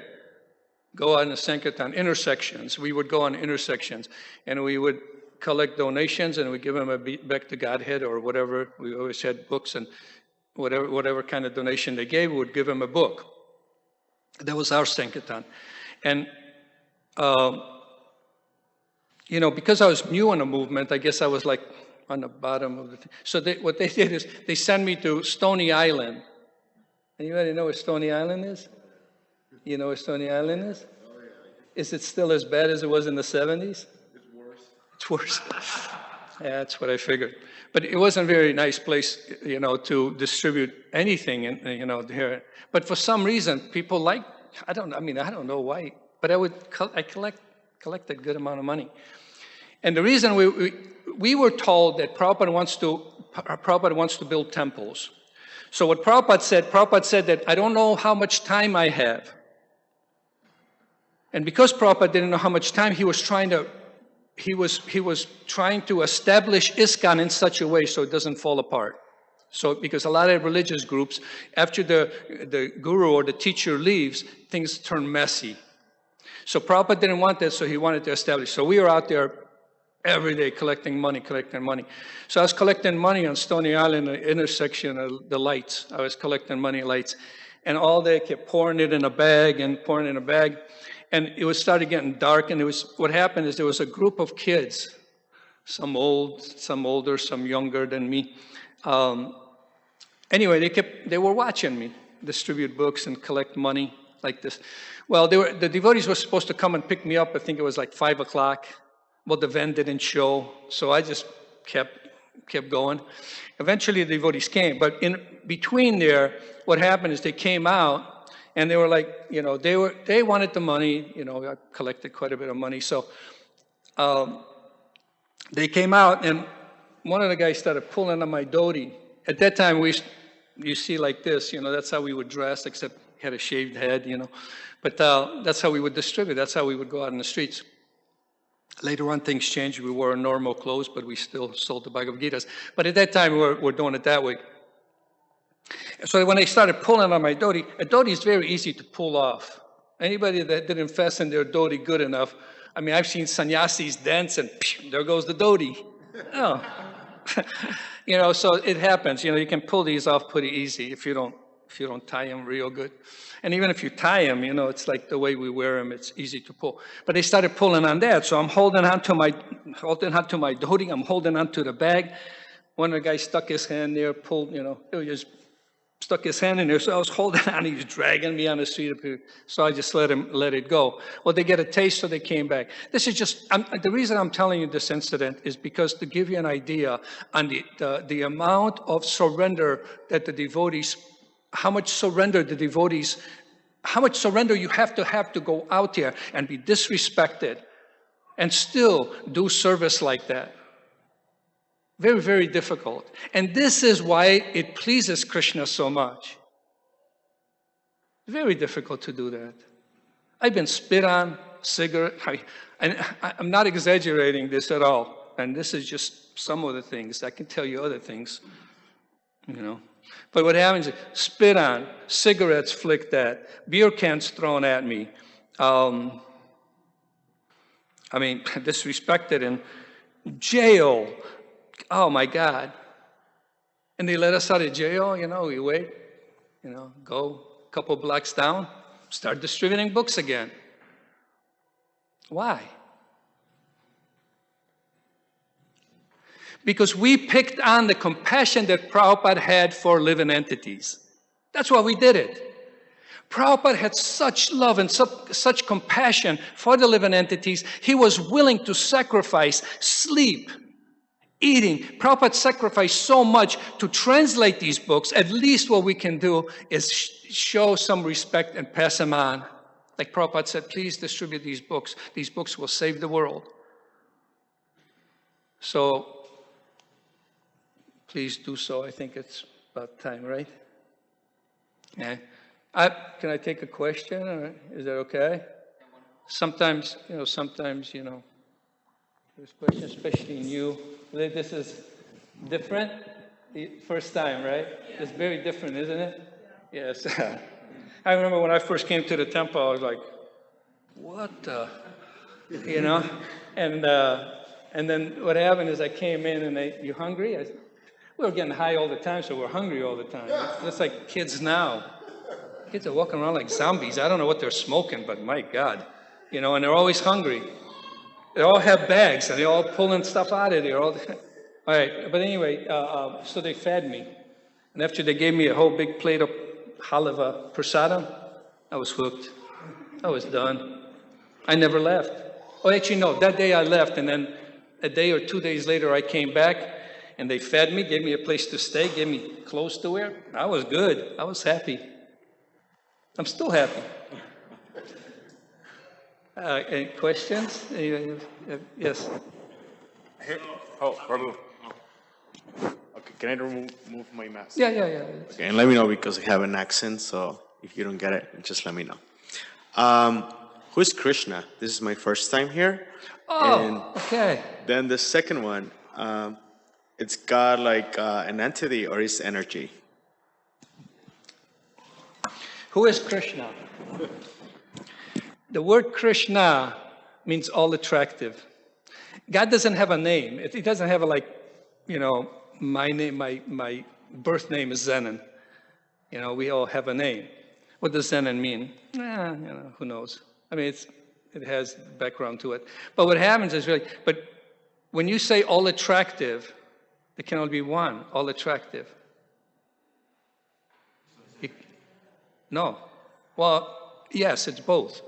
go on the Sankirtan, intersections. We would go on intersections, and we would collect donations, and we give them back to Godhead or whatever. We always had books, and whatever kind of donation they gave, we would give them a book. That was our Sankirtan. And, because I was new in the movement, I guess I was like on the bottom of the thing. So what they did is they sent me to Stony Island. Anybody know where Stony Island is? You know where Stony Island is? Oh, yeah. Is it still as bad as it was in the 70s? It's worse. It's worse. Yeah, that's what I figured. But it wasn't a very nice place, to distribute anything, here. But for some reason, people I don't know why, but I collect a good amount of money. And the reason we were told that Prabhupada wants to build temples. So what Prabhupada said that I don't know how much time I have. And because Prabhupada didn't know how much time, he was trying to establish ISKCON in such a way so it doesn't fall apart. So because a lot of religious groups, after the guru or the teacher leaves, things turn messy. So Prabhupada didn't want that, so he wanted to establish. So we were out there every day collecting money. So I was collecting money on Stony Island, the intersection of the lights. I was collecting money lights. And all day I kept pouring it in a bag. And it started getting dark, and what happened is there was a group of kids, some old, some older, some younger than me. Anyway, they were watching me distribute books and collect money like this. Well, the devotees were supposed to come and pick me up. I think it was like 5 o'clock. Well, the van didn't show, so I just kept going. Eventually, the devotees came, but in between there, what happened is they came out. And they were like, they wanted the money. I collected quite a bit of money. So they came out, and one of the guys started pulling on my dhoti. At that time, you see like this, that's how we would dress, except had a shaved head, But that's how we would distribute. That's how we would go out in the streets. Later on, things changed. We wore normal clothes, but we still sold the Bhagavad-Gitas. But at that time, we're doing it that way. So when they started pulling on my dhoti, a dhoti is very easy to pull off. Anybody that didn't fasten their dhoti good enough, I've seen sannyasis dance and there goes the dhoti. Oh. So it happens. You can pull these off pretty easy if you don't tie them real good. And even if you tie them, it's like the way we wear them, it's easy to pull. But they started pulling on that, so I'm holding on to my dhoti, I'm holding on to the bag. One of the guys stuck his hand there, pulled, it just stuck his hand in there, so I was holding on, he was dragging me on the street, so I just let it go. Well, they get a taste, so they came back. This is just, the reason I'm telling you this incident is because to give you an idea on the amount of surrender that the devotees, how much surrender you have to go out there and be disrespected and still do service like that. Very, very difficult. And this is why it pleases Krishna so much. Very difficult to do that. I've been spit on, cigarette, I'm not exaggerating this at all. And this is just some of the things. I can tell you other things, But what happens is spit on, cigarettes flicked at, beer cans thrown at me. Disrespected in jail. Oh my God. And they let us out of jail, we wait, go a couple blocks down, start distributing books again. Why? Because we picked on the compassion that Prabhupada had for living entities. That's why we did it. Prabhupada had such love and such compassion for the living entities, he was willing to sacrifice sleep, eating. Prabhupada sacrificed so much to translate these books. At least what we can do is show some respect and pass them on. Like Prabhupada said, please distribute these books. These books will save the world. So, please do so. I think it's about time, right? Yeah. Can I take a question? Or is that okay? Sometimes, there's questions, especially new. This is different. The first time, right? It's very different, isn't it? Yes. I remember when I first came to the temple, I was like, what the, And then what happened is I came in and you hungry? We were getting high all the time, so we're hungry all the time. It's like kids now. Kids are walking around like zombies. I don't know what they're smoking, but my God. And they're always hungry. They all have bags, and they're all pulling stuff out of there. All right, but anyway, so they fed me. And after they gave me a whole big plate of halava prasadam, I was hooked. I was done. I never left. Oh, actually, no, that day I left, and then a day or 2 days later I came back, and they fed me, gave me a place to stay, gave me clothes to wear. I was good. I was happy. I'm still happy. Any questions? Yes. Hey, Prabhu. Okay, can I remove my mask? Yeah. Okay, and let me know because I have an accent, so if you don't get it, just let me know. Who is Krishna? This is my first time here. Oh, and okay. Then the second one, it's God like an entity or is energy? Who is Krishna? The word Krishna means all attractive. God doesn't have a name. He doesn't have my name, my birth name is Zenon. We all have a name. What does Zenon mean? Who knows? I mean, it has background to it. But what happens is but when you say all attractive, there can only be one, all attractive. No. Well, yes, it's both.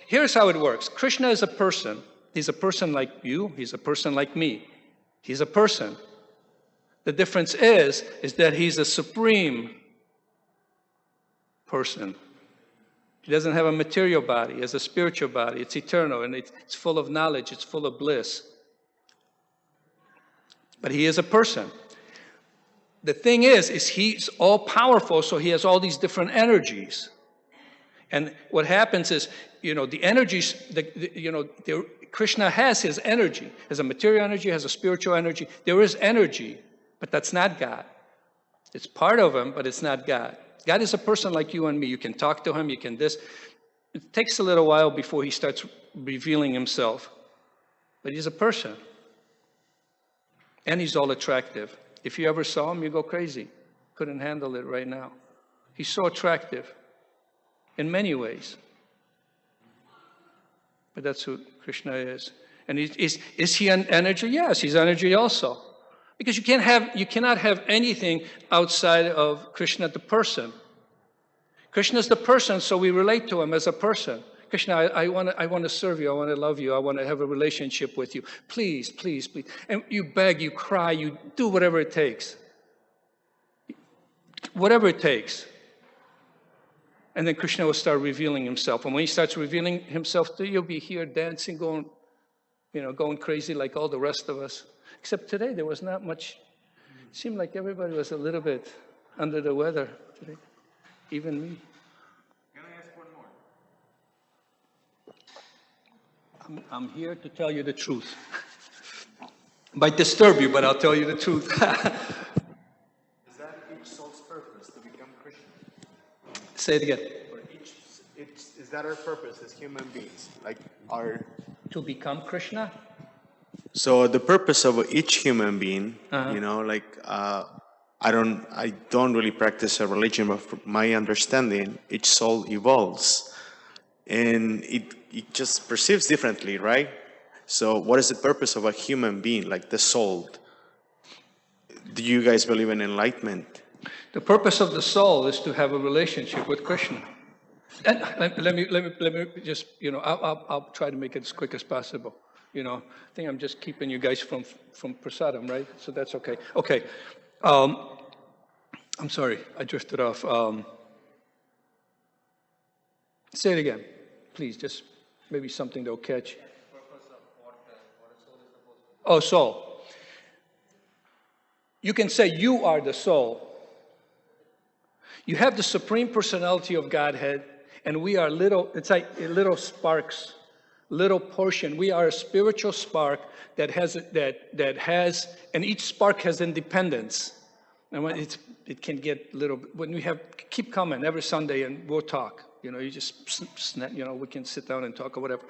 Here's how it works. Krishna is a person. He's a person like you. He's a person like me. He's a person. The difference is that he's a supreme person. He doesn't have a material body. He has a spiritual body. It's eternal, and it's full of knowledge. It's full of bliss. But he is a person. The thing is he's all-powerful, so he has all these different energies. And what happens is, the energies, Krishna has his energy, has a material energy, has a spiritual energy. There is energy, but that's not God. It's part of him, but it's not God. God is a person like you and me. You can talk to him, you can this. It takes a little while before he starts revealing himself. But he's a person. And he's all attractive. If you ever saw him, you go crazy. Couldn't handle it right now. He's so attractive in many ways. But that's who Krishna is. And is he an energy? Yes, he's energy also. Because you cannot have anything outside of Krishna, the person. Krishna is the person, so we relate to him as a person. Krishna, I want to serve you. I want to love you. I want to have a relationship with you. Please, please, please. And you beg, you cry, you do whatever it takes. Whatever it takes. And then Krishna will start revealing himself. And when he starts revealing himself to you, you'll be here dancing, going crazy like all the rest of us. Except today, there was not much. It seemed like everybody was a little bit under the weather today. Even me. Can I ask one more? I'm here to tell you the truth. Might disturb you, but I'll tell you the truth. Is that each Say it again. Is that our purpose as human beings? Like our. To become Krishna? So the purpose of each human being, Uh-huh. you know, like I don't really practice a religion, but from my understanding, each soul evolves, and it just perceives differently, right? So what is the purpose of a human being, like the soul? Do you guys believe in enlightenment? The purpose of the soul is to have a relationship with Krishna. And let me just, I'll try to make it as quick as possible. I think I'm just keeping you guys from prasadam, right? So that's okay. Okay. I'm sorry, I drifted off. Say it again, please. Just maybe something they'll catch. Oh, soul. You can say you are the soul. You have the Supreme Personality of Godhead, and we are little, it's like little sparks, little portion. We are a spiritual spark that has, and each spark has independence. And when it can get little, when we keep coming every Sunday and we'll talk. You just, we can sit down and talk or whatever.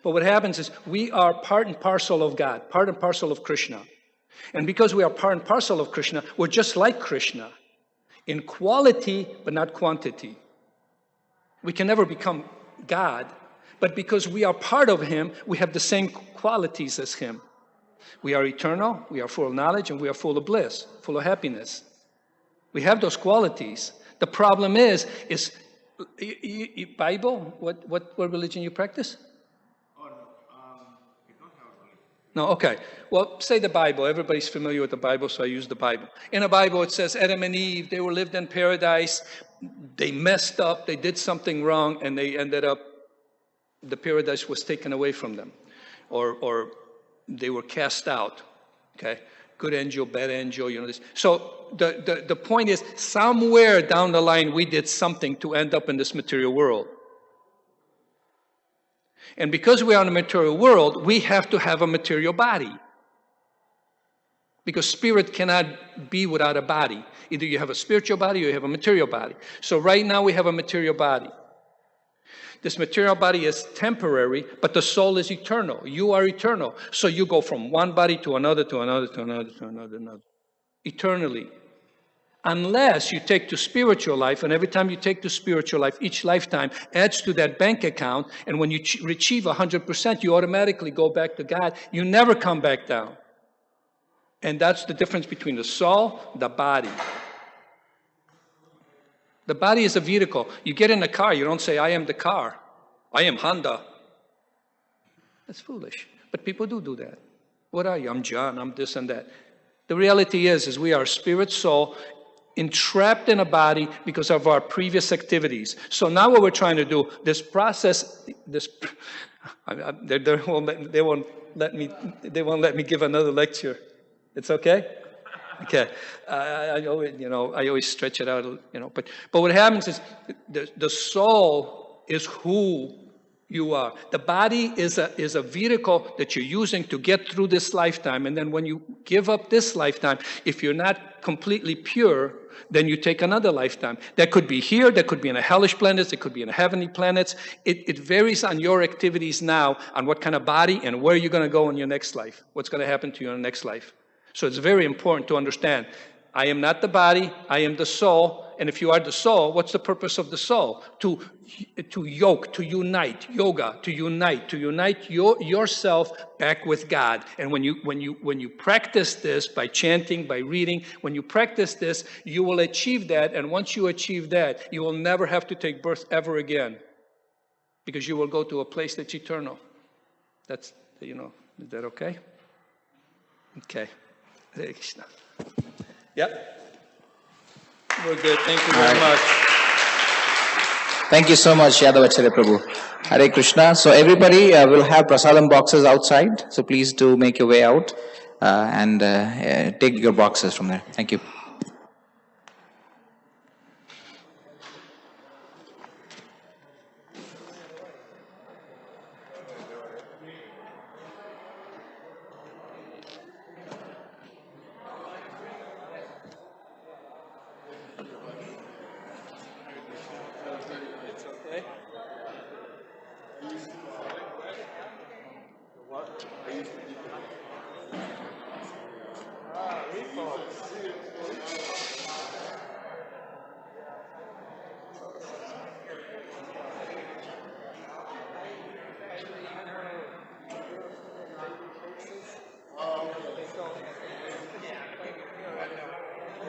But what happens is we are part and parcel of God, part and parcel of Krishna. And because we are part and parcel of Krishna, we're just like Krishna in quality, but not quantity. We can never become God, but because we are part of Him, we have the same qualities as Him. We are eternal, we are full of knowledge, and we are full of bliss, full of happiness. We have those qualities. The problem is Bible, what religion you practice? No, okay. Well, say the Bible. Everybody's familiar with the Bible, so I use the Bible. In the Bible, it says Adam and Eve, they lived in paradise. They messed up. They did something wrong, and they ended up, the paradise was taken away from them. Or they were cast out. Okay? Good angel, bad angel, this. So the point is, somewhere down the line, we did something to end up in this material world. And because we are in a material world, we have to have a material body. Because spirit cannot be without a body. Either you have a spiritual body or you have a material body. So right now we have a material body. This material body is temporary, but the soul is eternal. You are eternal. So you go from one body to another, to another, to another, to another, another. Eternally. Unless you take to spiritual life, and every time you take to spiritual life, each lifetime adds to that bank account, and when you achieve 100%, you automatically go back to God. You never come back down. And that's the difference between the soul, the body. The body is a vehicle. You get in a car, you don't say, I am the car. I am Honda. That's foolish. But people do that. What are you? I'm John, I'm this and that. The reality is we are spirit, soul, entrapped in a body because of our previous activities. So now what we're trying to do, they won't let me give another lecture. It's okay? Okay. I always stretch it out, but what happens is the soul is who you are. The body is a vehicle that you're using to get through this lifetime. And then when you give up this lifetime, if you're not completely pure, then you take another lifetime. That could be here, that could be in a hellish planets, it could be in a heavenly planets. It varies on your activities now, on what kind of body and where you're going to go in your next life, what's going to happen to you in the next life. So it's very important to understand, I am not the body, I am the soul. And if you are the soul, what's the purpose of the soul? To yoke, to unite, yoga, to unite yourself back with God. And when you practice this by chanting, by reading, when you practice this, you will achieve that. And once you achieve that, you will never have to take birth ever again, because you will go to a place that's eternal. That's, is that okay? Okay. Hare Krishna. Yep. We're good. Thank you very much. Thank you so much, Yadavacharya Prabhu. Hare Krishna. So everybody will have prasadam boxes outside. So please do make your way out and take your boxes from there. Thank you.